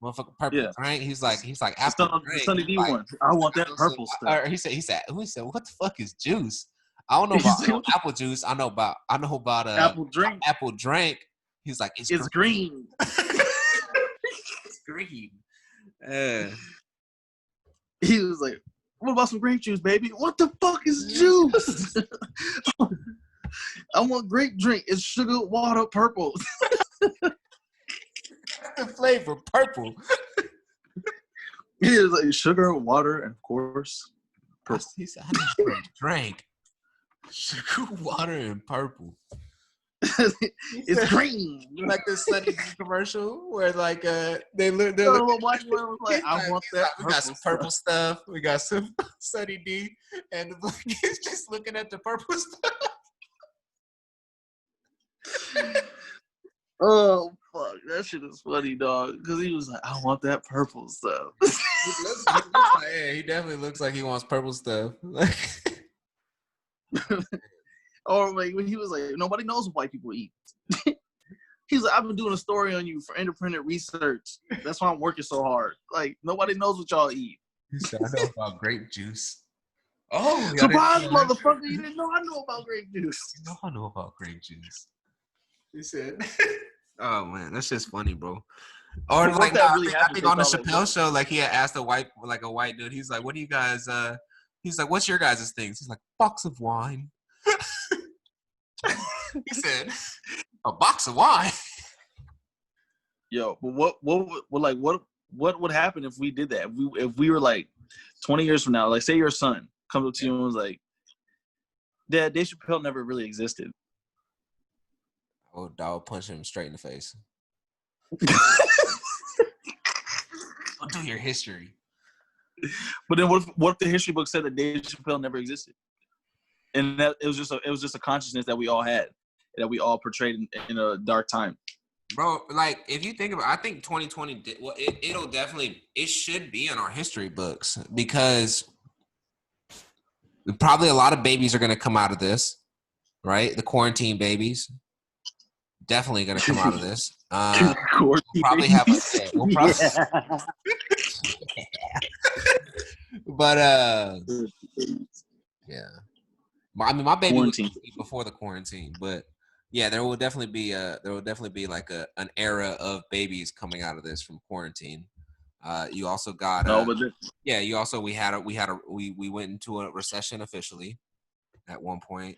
Motherfucker, purple drink. He's like apple drink. Sunny D one. I want that purple stuff. He said, what the fuck is juice? I don't know about apple juice. I know about apple drink. Apple drink. He's like, it's green. It's green. He was like, what about some grape juice, baby? What the fuck is juice? I want grape drink. It's sugar, water, purple. The flavor, purple. He is like sugar, water, and of course, purple. He said, I need grape drink. Sugar, water, and purple. It's green. Like the Sunny D commercial where like they're I want that. We got some purple stuff. We got some Sunny D, and the black is just looking at the purple stuff. Oh fuck, that shit is funny, dog. Because he was like, I want that purple stuff. He definitely looks like he wants purple stuff. Or like when he was like, nobody knows what white people eat. He's like, I've been doing a story on you for independent research. That's why I'm working so hard. Like, nobody knows what y'all eat. He said, I know about grape juice. Oh, surprise, motherfucker! You didn't know I know about grape juice. You know I know about grape juice. He said, "Oh man, that's just funny, bro." Or like, I think on the Chappelle show, like he had asked a white dude. He's like, "What do you guys?" He's like, "What's your guys' things?" He's like, "Box of wine." He said, "A box of wine." Yo, but what would happen if we did that? If we were like 20 years from now, like say your son comes up to you and was like, Dad, Dave Chappelle never really existed. I would punch him straight in the face. I'll do your history. But then what if the history book said that Dave Chappelle never existed? And that it was just a consciousness that we all had, that we all portrayed in a dark time. Bro, like if you think about it, I think 2020 it should be in our history books because probably a lot of babies are going to come out of this, right? The quarantine babies. definitely gonna come out of this. We'll probably have but yeah. I mean, my baby was before the quarantine, but yeah, there will definitely be like an era of babies coming out of this from quarantine. You also got we went into a recession officially at one point.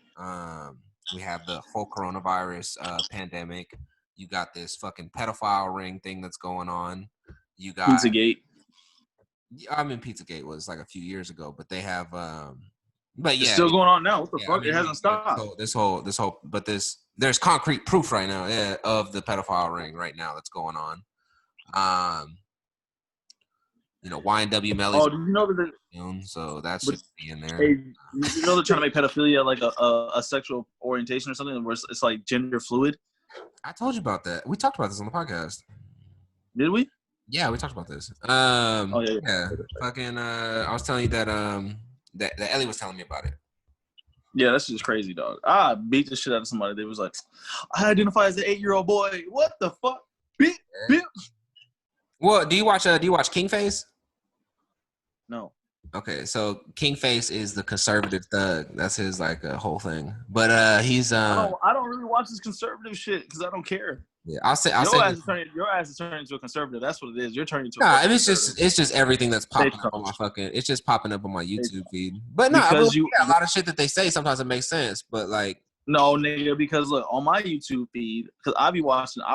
We have the whole coronavirus pandemic. You got this fucking pedophile ring thing that's going on. You got Pizzagate. I mean, Pizzagate was like a few years ago, but they have but yeah, it's still going on now. What the fuck? I mean, it hasn't stopped. But there's concrete proof right now, of the pedophile ring right now that's going on. YNW Melly. Oh, did you know that? So that should be in there. Hey, you know they're trying to make pedophilia like a sexual orientation or something where it's like gender fluid. I told you about that. We talked about this on the podcast. Did we? Yeah, we talked about this. Yeah. Fucking. I was telling you that that Ellie was telling me about it. Yeah, that's just crazy, dog. I beat the shit out of somebody. They was like, I identify as an 8-year-old boy. What the fuck, bitch? Well, do you watch King Face? No. Okay, so King Face is the conservative thug. That's his like whole thing. But he's I don't really watch this conservative shit because I don't care. Yeah, your ass is turning into a conservative. That's what it is. You're turning into. It's just everything that's popping up on my it's just popping up on my YouTube feed. But no, a lot of shit that they say sometimes it makes sense. But like, no, nigga, because look on my YouTube feed, because I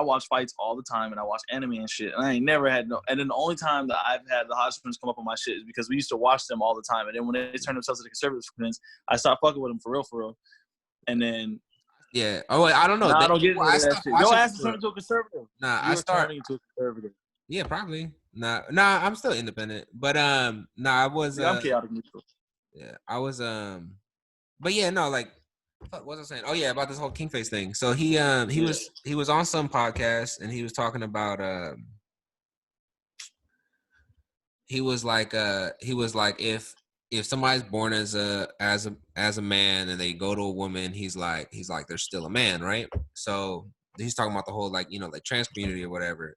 watch fights all the time and I watch anime and shit, and I ain't never had no. And then the only time that I've had the Hodgkins come up on my shit is because we used to watch them all the time, and then when they turned themselves into conservative friends, I stopped fucking with them for real, and then. Yeah. Oh, I don't know. I don't get into that shit. Your ass is turning into a conservative. You're turning into a conservative. Yeah, probably. Nah, I'm still independent. But I was. I'm chaotic neutral. Yeah, I was. But yeah, no, like, what was I saying? Oh yeah, about this whole King Face thing. So he was on some podcast and he was talking about he was like if somebody's born as a man and they go to a woman, he's like they're still a man, right? So he's talking about the whole like trans community or whatever.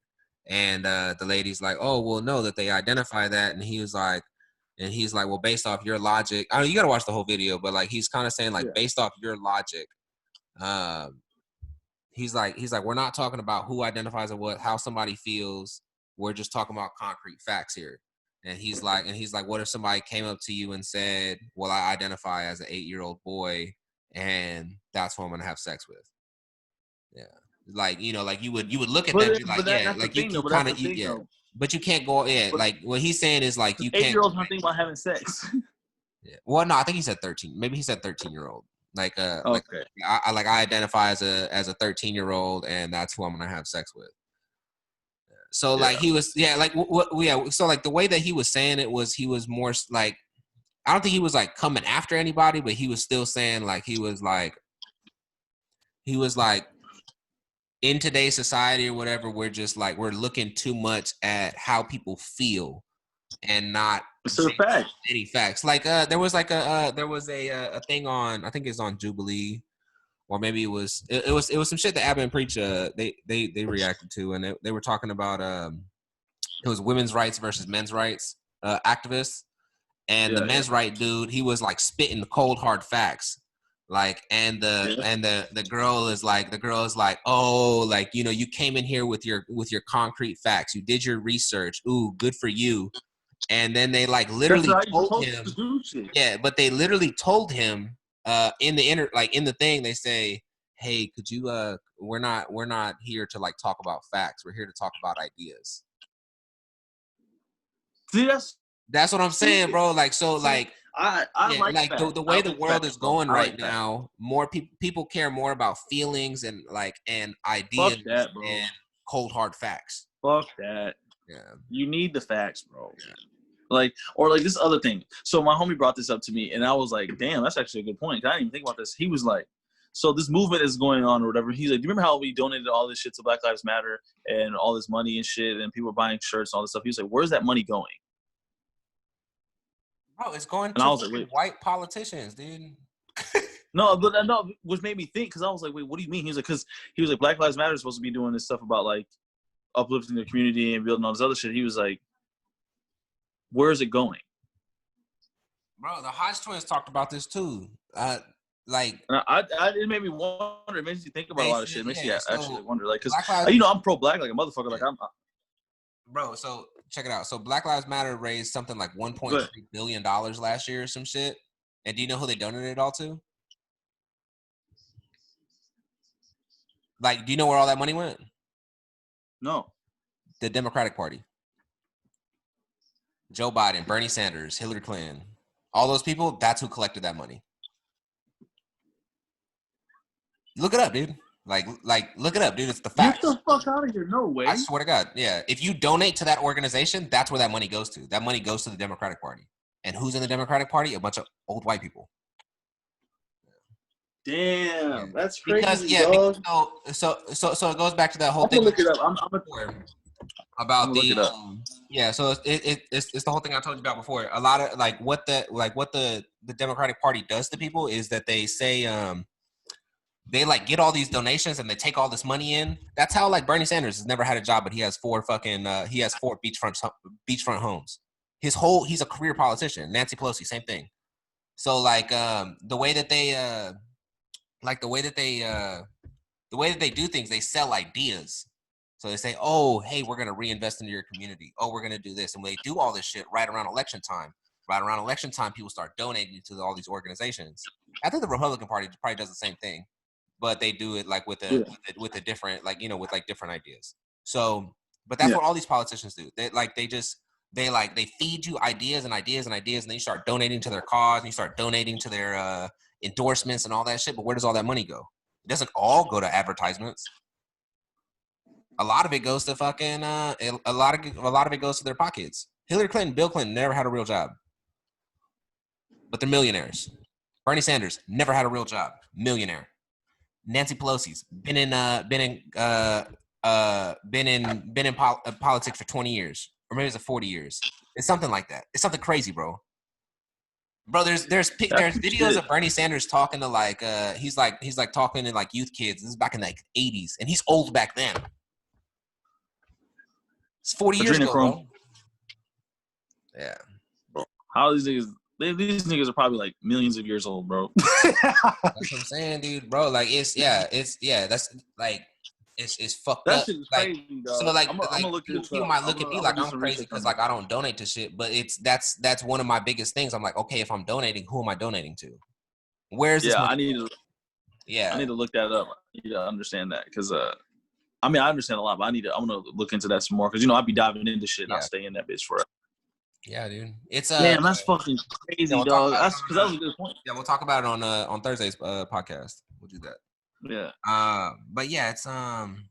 And the lady's like, oh well, no, that they identify that, and he's like, well, based off your logic, I mean, you gotta watch the whole video, but like he's kind of saying like based off your logic, he's like we're not talking about who identifies or how somebody feels. We're just talking about concrete facts here. And he's like, what if somebody came up to you and said, well, I identify as an 8-year-old boy and that's who I'm going to have sex with. Yeah. Like, like you would look at them and be like, yeah, like you kind of, yeah, but you can't go, yeah. Like what he's saying is like, you can't. 8-year-olds don't think about having sex. Yeah. Well, no, I think he said 13. Maybe he said 13-year-old. Like, okay. I identify as a 13-year-old and that's who I'm going to have sex with. So like he was, So like the way that he was saying it was, he was more like, I don't think he was like coming after anybody, but he was still saying like, he was like in today's society or whatever, we're just like, we're looking too much at how people feel and not any facts. Like there was a thing on, I think it's on Jubilee. Or maybe it was some shit that Abba and Preach they reacted to, and they were talking about it was women's rights versus men's rights activists, and the men's right dude, he was like spitting cold hard facts, like, and the girl is like, oh, like, you came in here with your concrete facts, you did your research, ooh, good for you, and then they like literally told him, but they literally told him. In the thing, they say, hey, could you we're not here to like talk about facts, we're here to talk about ideas. See, that's what I'm saying, bro. Like, so like I like the way the world is going right now, more people care more about feelings and ideas than cold hard facts. Fuck that. Yeah. You need the facts, bro. Yeah. Like, or like this other thing. So my homie brought this up to me, and I was like, damn, that's actually a good point. I didn't even think about this. He was like, so this movement is going on or whatever. He's like, do you remember how we donated all this shit to Black Lives Matter and all this money and shit, and people were buying shirts and all this stuff? He was like, where's that money going? Bro, it's going to white politicians, dude. No, but no, which made me think because I was like, wait, what do you mean? He was like, because he was like, Black Lives Matter is supposed to be doing this stuff about like uplifting the community and building all this other shit. He was like, where is it going? Bro, the Hodge twins talked about this too. Like, and it made me wonder. It makes you think about a lot of shit. It makes you actually wonder, like, because I'm pro-black, like a motherfucker. Like, bro. So check it out. So Black Lives Matter raised something like $1.3 billion last year or some shit. And do you know who they donated it all to? Like, do you know where all that money went? No. The Democratic Party. Joe Biden, Bernie Sanders, Hillary Clinton. All those people, that's who collected that money. Look it up, dude. Like, look it up, dude. It's the fact. Get the fuck out of here. No way. I swear to God. Yeah. If you donate to that organization, that's where that money goes to. That money goes to the Democratic Party. And who's in the Democratic Party? A bunch of old white people. Damn, that's crazy. So it goes back to that whole thing. Look it up. I'm about the so it's the whole thing I told you about before. A lot of what the Democratic Party does to people is that they say they like get all these donations and they take all this money in. That's how like Bernie Sanders has never had a job, but he has four beachfront homes. He's a career politician. Nancy Pelosi, same thing. So the way that they do things, they sell ideas. So they say, oh, hey, we're going to reinvest into your community. Oh, we're going to do this. And when they do all this shit right around election time, people start donating to all these organizations. I think the Republican Party probably does the same thing, but they do it like with a different, with like different ideas. So, but that's what all these politicians do. They feed you ideas and ideas and ideas, and then you start donating to their cause, and you start donating to their endorsements and all that shit. But where does all that money go? It doesn't all go to advertisements. A lot of it goes to fucking a lot of it goes to their pockets. Hillary Clinton, Bill Clinton never had a real job, but they're millionaires. Bernie Sanders never had a real job, millionaire. Nancy Pelosi's been in politics for 20 years, or maybe it's 40 years. It's something like that. It's something crazy, bro. Bro, there's videos of Bernie Sanders talking to he's talking to youth kids. This is back in the 80s, and he's old back then. It's 40 years ago, bro. Yeah. Bro, how these niggas? These niggas are probably like millions of years old, bro. That's what I'm saying, dude, bro. That's it's fucked that up. Shit is crazy, dog. So I'm gonna look people might look at me like I'm crazy because I don't donate to shit, but that's one of my biggest things. I'm like, okay, if I'm donating, who am I donating to? Where's this money? I need to look that up. You gotta understand that because I understand a lot, but I'm gonna look into that some more because I'd be diving into shit and I'll stay in that bitch forever. Yeah, dude. It's damn, that's fucking crazy, dog. That was a good point. Yeah, we'll talk about it on Thursday's podcast. We'll do that. Yeah. But yeah, it's damn,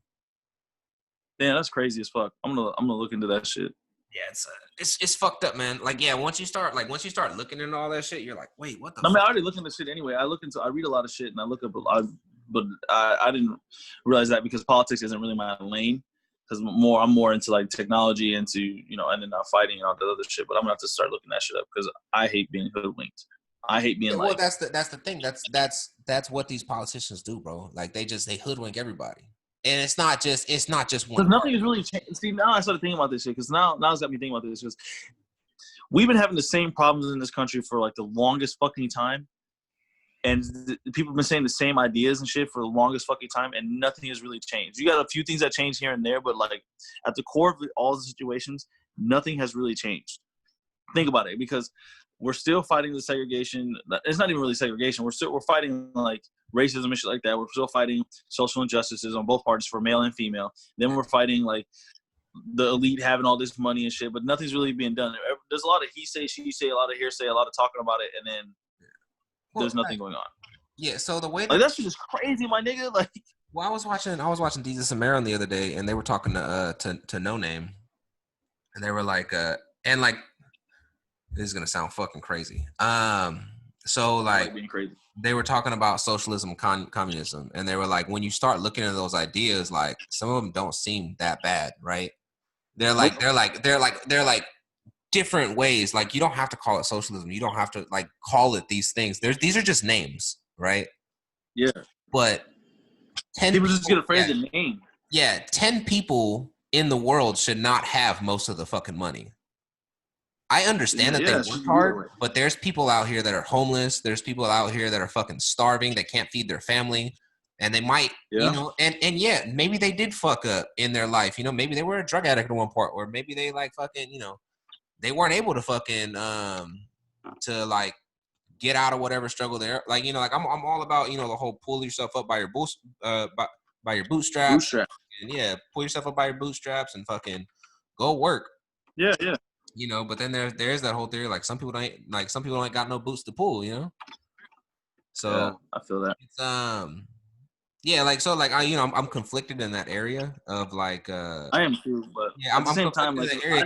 that's crazy as fuck. I'm gonna look into that shit. Yeah, it's fucked up, man. Once you start looking into all that shit, you're like, wait, what the? I already look into shit anyway. I read a lot of shit and I look up a lot, but I didn't realize that because politics isn't really my lane. Because I'm more into like technology, and then fighting and all that other shit. But I'm gonna have to start looking that shit up because I hate being hoodwinked. I hate being well, that's the thing. That's what these politicians do, bro. Like they hoodwink everybody, and it's not just one. Because nothing is really changed. See, now I started thinking about this shit because now it's got me thinking about this because we've been having the same problems in this country for like the longest fucking time. And people have been saying the same ideas and shit for the longest fucking time, and nothing has really changed. You got a few things that change here and there, but like at the core of all the situations, nothing has really changed. Think about it, because we're still fighting the segregation. It's not even really segregation. We're fighting like racism and shit like that. We're still fighting social injustices on both parties for male and female. Then we're fighting like the elite having all this money and shit, but nothing's really being done. There's a lot of he say, she say, a lot of hearsay, a lot of talking about it, and then there's nothing going on. Yeah, so the way that shit is crazy, my nigga. Like, well, I was watching Desus and Mero the other day, and they were talking to No Name, and they were like, and like, this is gonna sound fucking crazy. So like being crazy. They were talking about socialism, communism, and they were like, when you start looking at those ideas, like some of them don't seem that bad, right? They're like different ways. Like you don't have to call it socialism. You don't have to like call it these things. These are just names, right? Yeah. But 10 people just get afraid yeah, of the name. Yeah, 10 people in the world should not have most of the fucking money. I understand that they work hard, but there's people out here that are homeless. There's people out here that are fucking starving. They can't feed their family. And they might, you know, and yeah, maybe they did fuck up in their life. You know, maybe they were a drug addict at one point, or maybe they like fucking, you know, they weren't able to fucking to like get out of whatever struggle there. Like, you know, like I'm all about, you know, the whole pull yourself up by your by your bootstraps. And yeah, pull yourself up by your bootstraps and fucking go work. Yeah. You know, but then there's that whole theory, like some people ain't got no boots to pull, you know. So yeah, I feel that. It's yeah, like so like I'm conflicted in that area of like I am too, but yeah, I'm same conflicted time, in that area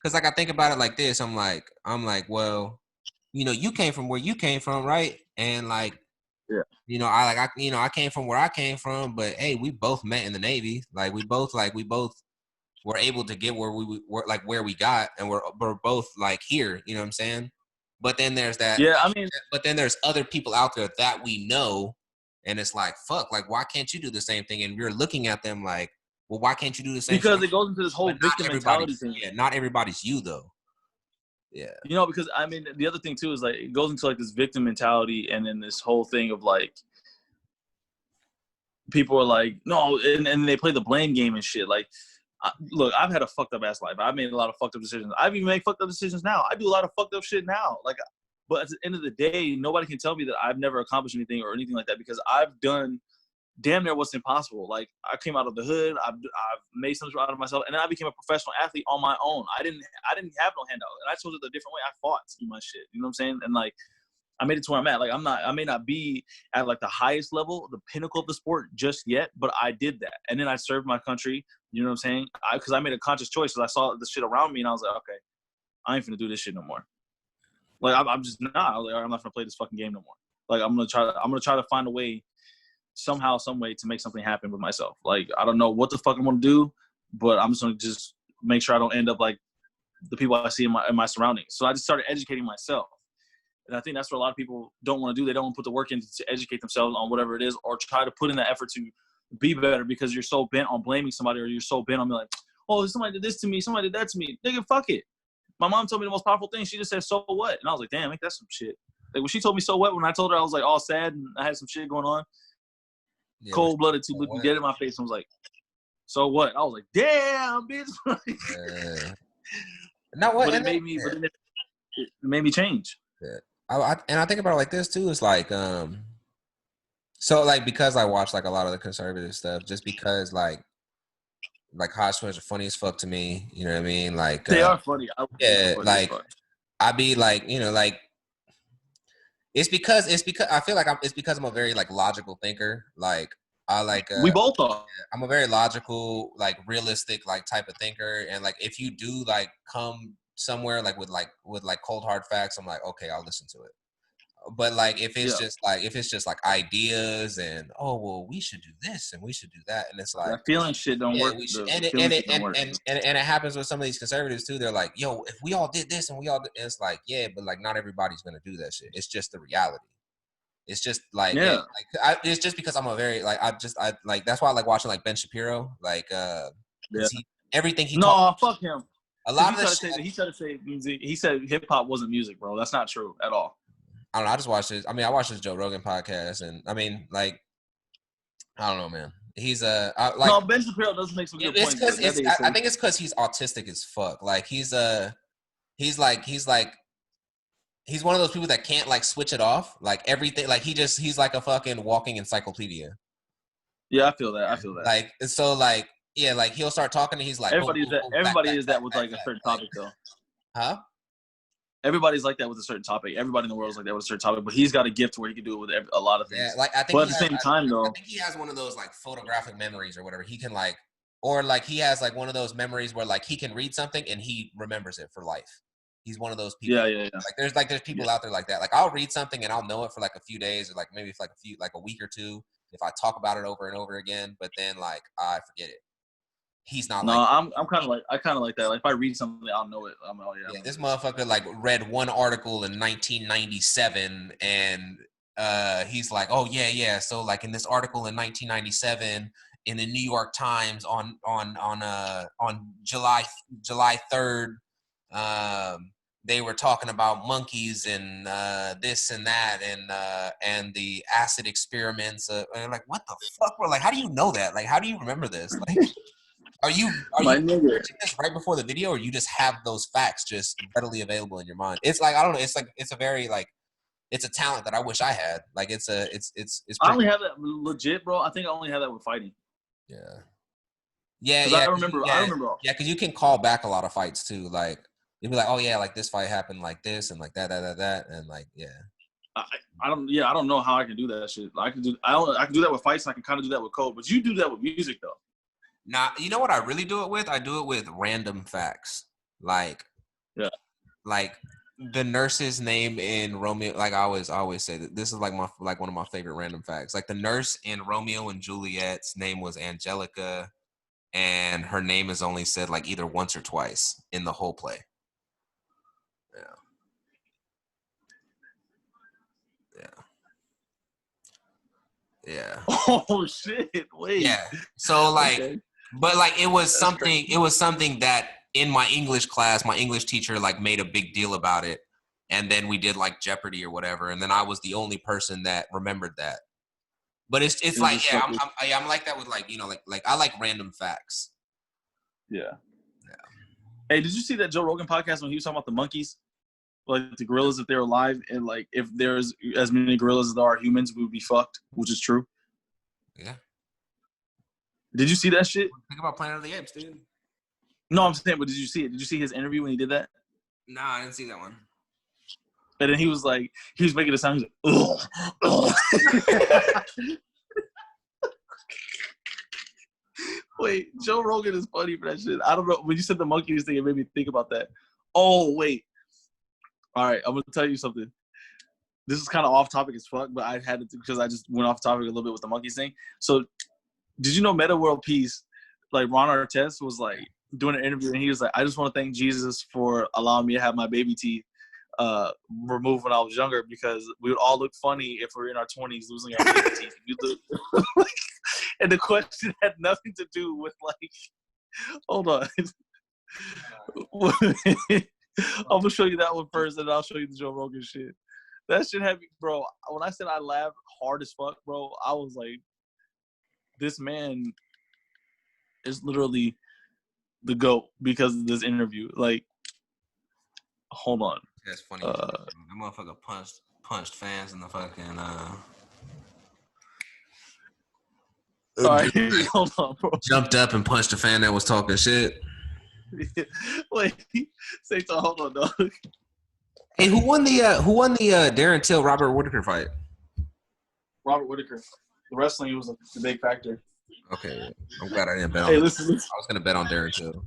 because I think about it like this. I'm like, well, you know, you came from where you came from, right? And like, yeah, you know, I came from where I came from, but hey, we both met in the Navy. Like we both were able to get where we were, like where we got, and we're both like here. You know what I'm saying? But then there's that. Yeah, like, I mean, but then there's other people out there that we know, and it's like, fuck, like why can't you do the same thing? And we're looking at them like, well, why can't you do the same? Because thing? it goes into this whole victim mentality thing. Yeah, not everybody's you though. Yeah. You know, because I mean, the other thing too is like it goes into like this victim mentality, and then this whole thing of like people are like, no, and they play the blame game and shit. Like, look, I've had a fucked up ass life. I've made a lot of fucked up decisions. I've even made fucked up decisions now. I do a lot of fucked up shit now. Like, but at the end of the day, nobody can tell me that I've never accomplished anything or anything like that because I've done damn near what's impossible. Like, I came out of the hood. I've made something out of myself, and then I became a professional athlete on my own. I didn't have no handout, and I chose it a different way. I fought to do my shit. You know what I'm saying? And like, I made it to where I'm at. Like, I may not be at like the highest level, the pinnacle of the sport just yet, but I did that. And then I served my country. You know what I'm saying? Because I made a conscious choice because I saw the shit around me, and I was like, okay, I ain't finna do this shit no more. Like, I'm just not. I was like, I'm not gonna play this fucking game no more. Like, I'm gonna try to find a way, somehow, some way, to make something happen with myself. Like, I don't know what the fuck I'm gonna do, but I'm just gonna make sure I don't end up like the people I see in my surroundings. So I just started educating myself. And I think that's what a lot of people don't want to do. They don't want to put the work in to educate themselves on whatever it is, or try to put in the effort to be better because you're so bent on blaming somebody, or you're so bent on being like, oh, somebody did this to me, somebody did that to me. Nigga, fuck it. My mom told me the most powerful thing. She just said, so what? And I was like, damn, ain't that some shit? Like, when she told me so what, when I told her I was like all sad and I had some shit going on, yeah, cold-blooded, too, looked me dead in my face and was like, so what? I was like, damn, bitch. No, what? But it made me change. Yeah. I think about it like this too. It's like, so like because I watch like a lot of the conservative stuff, just because like Hot Swims are funny as fuck to me. You know what I mean? Like they are funny. Yeah, like I be like, you know, like it's because I feel like it's because I'm a very like logical thinker. Like I like we both are. I'm a very logical, like realistic, like type of thinker, and like if you do like come somewhere like with cold hard facts, I'm like, okay, I'll listen to it. But like if it's just like ideas and oh well we should do this and we should do that, and it's like that feeling shit don't work. And it happens with some of these conservatives too. They're like, yo, if we all did this and we all did, it's like, yeah, but like not everybody's gonna do that shit. It's just the reality. It's just like, it's just because I'm a very like I like that's why I like watching like Ben Shapiro, like everything he fuck him. A lot of he tried to say music. He said hip hop wasn't music, bro. That's not true at all. I don't know. I just watched this. I mean, I watched this Joe Rogan podcast, and I mean, like, I don't know, man. He's no, Ben Shapiro does make some good points. I think it's because he's autistic as fuck. Like he's one of those people that can't like switch it off. Like everything, like he's like a fucking walking encyclopedia. Yeah, I feel that. Like so, like yeah, like he'll start talking, and he's like, everybody is that with like a certain topic though. Huh? Everybody's like that with a certain topic. Everybody in the world is like that with a certain topic, but he's got a gift where he can do it with a lot of things. Yeah, like I think. But at the same time, though, I think he has one of those like photographic memories or whatever. He can like, or like he has like one of those memories where like he can read something and he remembers it for life. He's one of those people. Yeah. Like there's people out there like that. Like I'll read something and I'll know it for like a few days or like maybe for like a week or two if I talk about it over and over again. But then like I forget it. He's not. No, I'm kind of like that. Like if I read something, I'll know it. This motherfucker like read one article in 1997 and he's like, oh yeah. So like in this article in 1997 in the New York Times on July 3rd, they were talking about monkeys and this and that and the acid experiments. And like, what the fuck, bro? Like, how do you know that? Like, how do you remember this? Like, are you researching this right before the video, or you just have those facts just readily available in your mind? It's like, I don't know. It's like, it's a very like, it's a talent that I wish I had. Like, it's I only have that legit, bro. I think I only have that with fighting. Yeah. I remember. Yeah, because you can call back a lot of fights too. Like, you'd be like, oh yeah, like this fight happened like this and like that, and like, yeah. I don't know how I can do that shit. I can do that with fights. And I can kind of do that with code, but you do that with music though. Nah, you know what I really do it with? I do it with random facts. Like, like the nurse's name in Romeo. Like I always say that this is like one of my favorite random facts. Like the nurse in Romeo and Juliet's name was Angelica, and her name is only said like either once or twice in the whole play. Yeah. Oh shit! Wait. Yeah. So like, okay. But like it was something that in my English class, my English teacher like made a big deal about it, and then we did like Jeopardy or whatever, and then I was the only person that remembered that. But it's like, yeah, I'm like that with like, you know, like I like random facts. Yeah. Hey, did you see that Joe Rogan podcast when he was talking about the monkeys? Like the gorillas, if they're alive, and like if there's as many gorillas as there are humans, we would be fucked, which is true. Yeah. Did you see that shit? Think about Planet of the Apes, dude. No, I'm saying, but did you see it? Did you see his interview when he did that? Nah, I didn't see that one. And then he was making a sound. He was like, ugh. Wait, Joe Rogan is funny for that shit. I don't know. When you said the monkeys thing, it made me think about that. Oh, wait. All right, I'm going to tell you something. This is kind of off topic as fuck, but I had to because I just went off topic a little bit with the monkeys thing. So, did you know Meta World Peace, like Ron Artest was like doing an interview and he was like, I just want to thank Jesus for allowing me to have my baby teeth removed when I was younger because we would all look funny if we were in our 20s losing our baby teeth. And the question had nothing to do with like, hold on. I'm gonna show you that one first, and then I'll show you the Joe Rogan shit. That shit had me, bro. When I said I laughed hard as fuck, bro, I was like, this man is literally the GOAT because of this interview. Like, hold on. That's funny. That motherfucker punched fans in the fucking. All right, hold on, bro. Jumped up and punched a fan that was talking shit. Wait, say so. Hold on, dog. Hey, who won the Darren Till Robert Whitaker fight? Robert Whitaker. The wrestling was the big factor. Okay, I'm glad I didn't bet on. Hey, listen. I was gonna bet on Darren Till.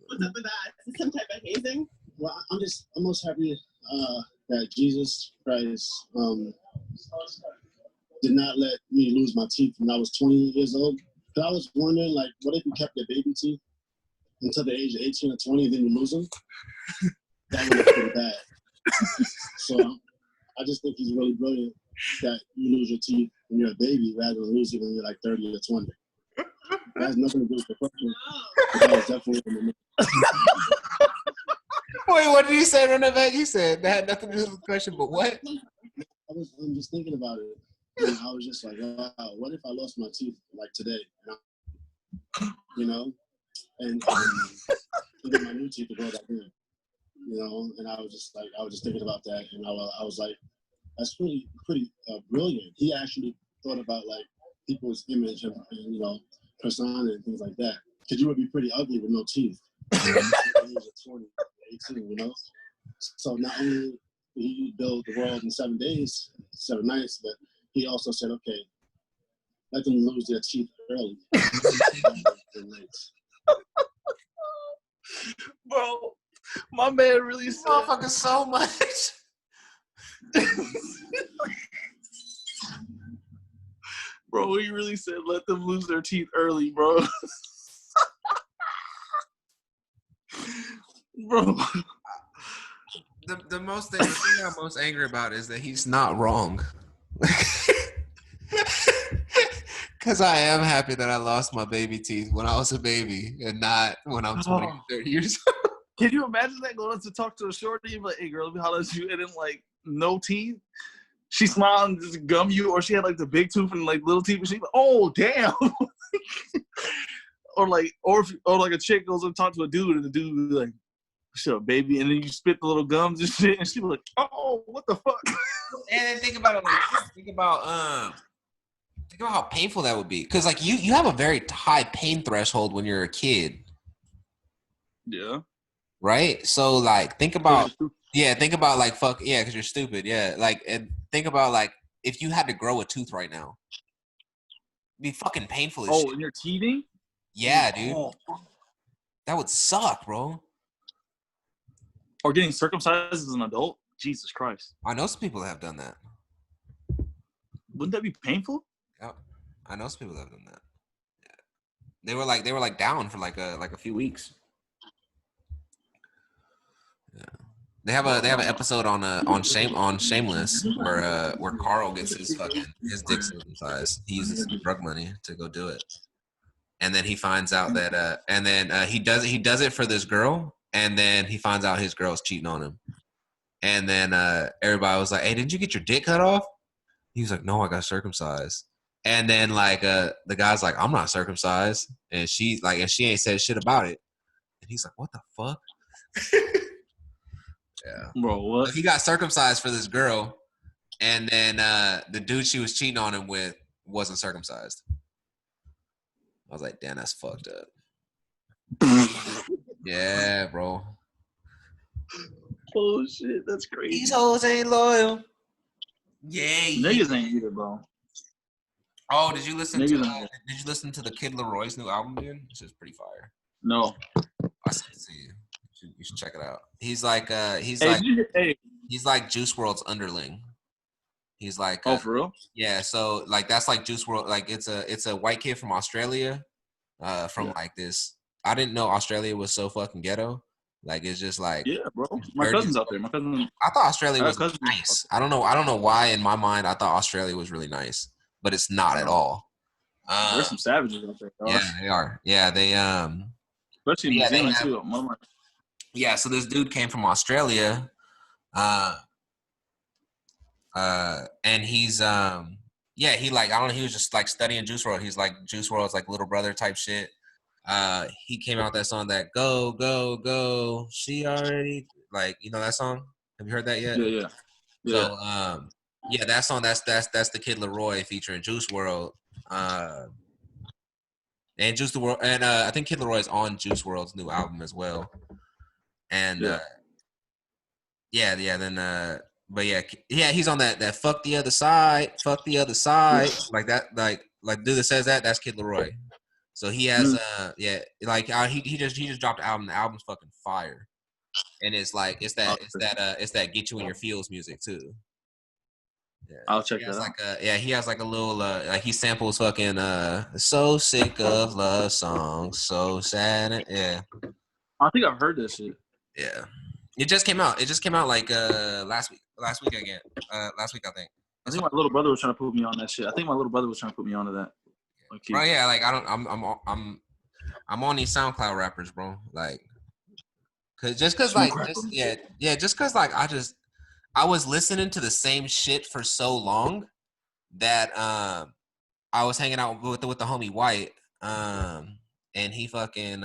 What's up with that? Is this some type of hazing? Well, I'm most happy that Jesus Christ did not let me lose my teeth when I was 20 years old. But I was wondering, like, what if you kept your baby teeth until the age of 18 or 20 and then you lose them? That would be pretty bad. So I just think he's really brilliant that you lose your teeth when you're a baby rather than lose it when you're like 30 or 20. That has nothing to do with the question. That was definitely Wait, what did you say, Renevette? You said that had nothing to do with the question, but what? I'm just thinking about it. And I was just like, wow, what if I lost my teeth like today? You know? And get my new teeth to grow back in. You know? And I was just thinking about that. And I was like, that's pretty brilliant. He actually thought about like people's image and you know, persona and things like that. Because you would be pretty ugly with no teeth. At the age of 20, 18, you know? So not only did he build the world in 7 days, 7 nights, but he also said, okay, let them lose their teeth early. Bro, my man really said motherfucker so much. Bro, he really said let them lose their teeth early, bro. Bro. the thing I'm most angry about is that he's not wrong. Because I am happy that I lost my baby teeth when I was a baby and not when I'm 20 or 30 years old. Can you imagine that going to talk to a shorty, like, hey, girl, let me holler at you, and then, like, no teeth? She smiled and just gum you, or she had, like, the big tooth and, like, little teeth, and she's like, oh, damn. or like a chick goes and talk to a dude, and the dude be like, shut up, baby, and then you spit the little gums and shit, and she be like, oh, what the fuck? And then think about it like this. Think about how painful that would be. Because, like, you have a very high pain threshold when you're a kid. Yeah. Right? So, like, think about like, fuck, yeah, because you're stupid, yeah. Like, and think about, like, if you had to grow a tooth right now. It'd be fucking painful as shit. Oh, and you're teething? Yeah, dude. Oh. That would suck, bro. Or getting circumcised as an adult? Jesus Christ. I know some people that have done that. Wouldn't that be painful? Yeah. I know some people that have done that. Yeah. They were like down for like a few weeks. Yeah. They have an episode on Shameless where Carl gets his dick circumcised. He uses drug money to go do it. And then he finds out that he does it for this girl, and then he finds out his girl's cheating on him. And then everybody was like, "Hey, didn't you get your dick cut off?" He was like, "No, I got circumcised." And then like the guy's like, "I'm not circumcised," and she ain't said shit about it. And he's like, "What the fuck?" Yeah, bro, what? So he got circumcised for this girl, and then the dude she was cheating on him with wasn't circumcised. I was like, damn, that's fucked up. Yeah, bro. Oh shit, that's crazy. These hoes ain't loyal. Yeah, niggas ain't either, bro. Oh, did you listen to the Kid Leroy's new album, dude? This is pretty fire. No. I sent it to you. You should check it out. He's like he's like Juice WRLD's underling. He's like oh, for real? Yeah, so like that's like Juice WRLD. Like it's a white kid from Australia, like this. I didn't know Australia was so fucking ghetto. Like it's just like yeah, bro. My cousin's out there. My cousin. I thought Australia was nice. I don't know why in my mind I thought Australia was really nice, but it's not at all. There's some savages out there. Dog. Yeah, they are. Yeah, they especially in New Zealand too. Yeah, so this dude came from Australia, and he's he like I don't know, he was just like studying Juice WRLD. He's like Juice WRLD's like little brother type shit. He came out that song that go go go. She already like that song. Have you heard that yet? Yeah. So that song that's the Kid Leroy featuring Juice WRLD. And Juice WRLD, and I think Kid Leroy is on Juice WRLD's new album as well. And he's on that fuck the other side like that, like dude that says that, that's Kid Leroy. So he has he just dropped an album. The album's fucking fire, and it's that get you in your feels music too. Yeah. I'll check that out. He has like a little like he samples fucking so sick of love songs, so sad. Yeah, I think I've heard this shit. Yeah, it just came out. It just came out like last week again. Last week I think. I think my little brother was trying to put me on that shit. Okay. Bro, yeah, like I'm on these SoundCloud rappers, bro. Like, just cause I was listening to the same shit for so long that I was hanging out with the homie White, and he fucking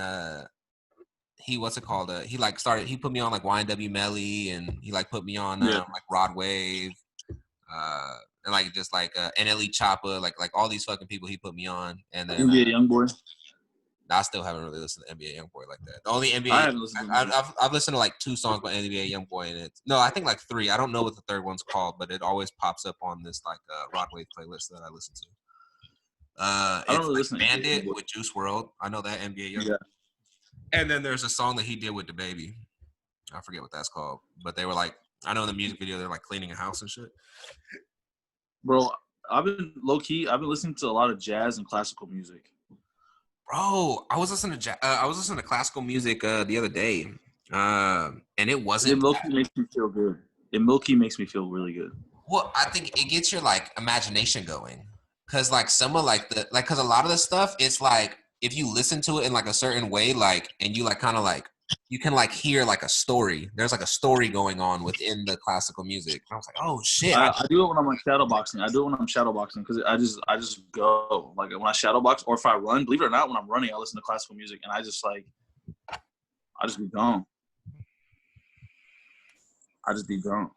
he he put me on like YNW Melly, and he like put me on like Rod Wave, and like just like NLE Choppa, like all these fucking people he put me on, and then NBA YoungBoy. I still haven't really listened to NBA YoungBoy like that. The only NBA I've listened to like 2 songs by NBA YoungBoy, and I think like 3. I don't know what the third one's called, but it always pops up on this like Rod Wave playlist that I listen to. I don't really listen to Bandit with Juice WRLD. I know that NBA YoungBoy. Yeah. And then there's a song that he did with DaBaby. I forget what that's called, but they were like, I know in the music video they're like cleaning a house and shit. Bro, I've been listening to a lot of jazz and classical music. Bro, I was listening to classical music the other day. And it It wasn't. low-key makes me feel good. It low-key makes me feel really good. Well, I think it gets your like imagination going, cause like some of like the like, cause a lot of the stuff, it's like if you listen to it in like a certain way, like, and you like kind of like you can like hear like a story. There's like a story going on within the classical music. I was like, oh shit. I do it when I'm like shadowboxing. I do it when I'm shadowboxing because I just go like when I shadowbox or if I run. Believe it or not, when I'm running, I listen to classical music and I just be gone. I just be gone.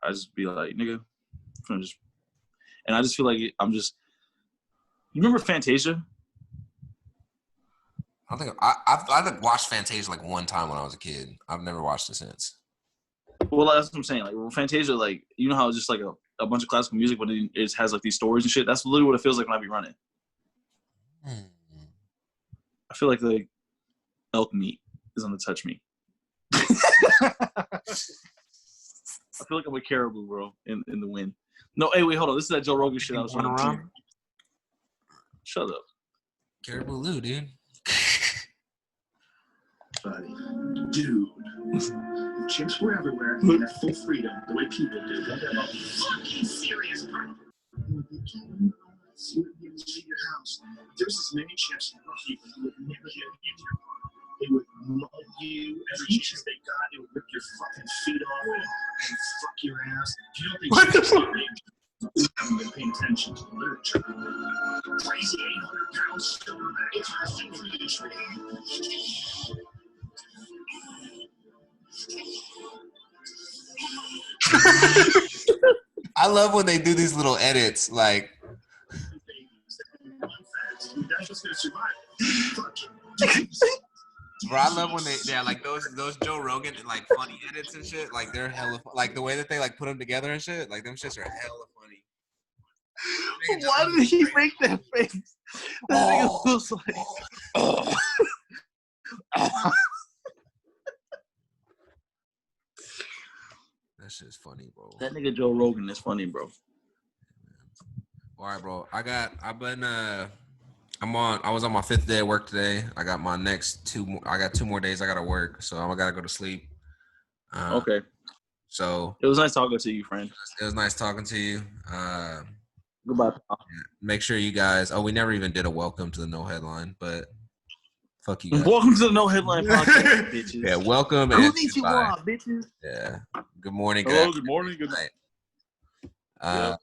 I just be like, nigga, and I just feel like I'm just. You remember Fantasia? I think I've watched Fantasia like one time when I was a kid. I've never watched it since. Well, that's what I'm saying. Like, well, Fantasia, like, you know how it's just like a bunch of classical music, but it has like these stories and shit. That's literally what it feels like when I be running. I feel like the elk meat is gonna touch me. I feel like I'm a caribou, bro, in the wind. No, hey, wait, hold on. This is that Joe Rogan shit I was on. Shut up. Caribou Lou, dude. Buddy. Dude. Chimps were everywhere and had full freedom, the way people do. They have a fucking serious problem. You would be killing us. You would be able to leave your house. There was this many chimps and people who would never get in your car. They would mug you every chance they got. They would rip your fucking feet off and fuck your ass. If you don't think chimps you haven't been paying attention to the literature. Crazy 800-pound silverback. Interesting for you, sweetie. I love when they do these little edits, like. Bro, I love when they're like those Joe Rogan and like funny edits and shit. Like they're hella like the way that they like put them together and shit. Like them shits are hella funny. Why did he make that face? That nigga looks like. That shit's funny, bro. That nigga Joe Rogan is funny, bro. All right, bro. I was on my 5th day at work today. I got my next 2 more. I got 2 more days I gotta work, so I gotta go to sleep. Okay. So it was nice talking to you, friend. It was nice talking to you. Goodbye. Make sure you guys. Oh, we never even did a welcome to the No Headline, but fuck you guys. Welcome to the No Headline podcast, bitches. Yeah, welcome. Who needs you want, bitches? Yeah. Good morning. Hello. Good morning. Good night.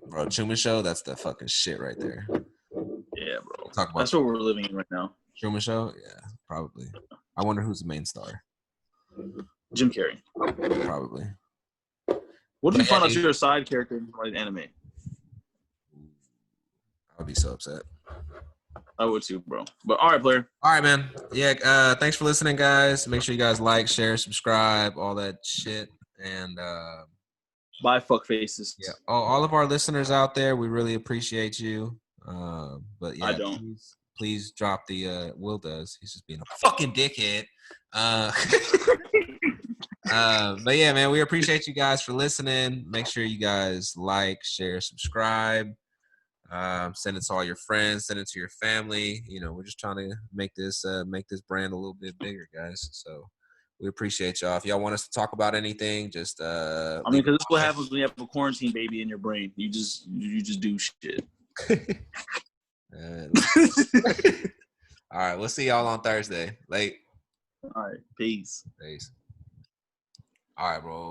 Bro, Truman Show. That's the fucking shit right there. Yeah, bro. Talk about that's what we're living in right now. Truman Show. Yeah, probably. I wonder who's the main star. Jim Carrey. Probably. What if you find out you're a side character in like anime? I would be so upset. I would too, bro. But all right, player. All right, man. Yeah. Thanks for listening, guys. Make sure you guys like, share, subscribe, all that shit. And bye, fuck faces. Yeah. All of our listeners out there, we really appreciate you. But yeah, I don't. Please drop the. Will does. He's just being a fucking dickhead. But yeah, man, we appreciate you guys for listening. Make sure you guys like, share, subscribe. Send it to all your friends. Send it to your family. You know, we're just trying to make this brand a little bit bigger, guys. So we appreciate y'all. If y'all want us to talk about anything, just I mean, because this is what happens when you have a quarantine baby in your brain. You just do shit. All right, we'll see y'all on Thursday. Late. All right, peace. All right, bro.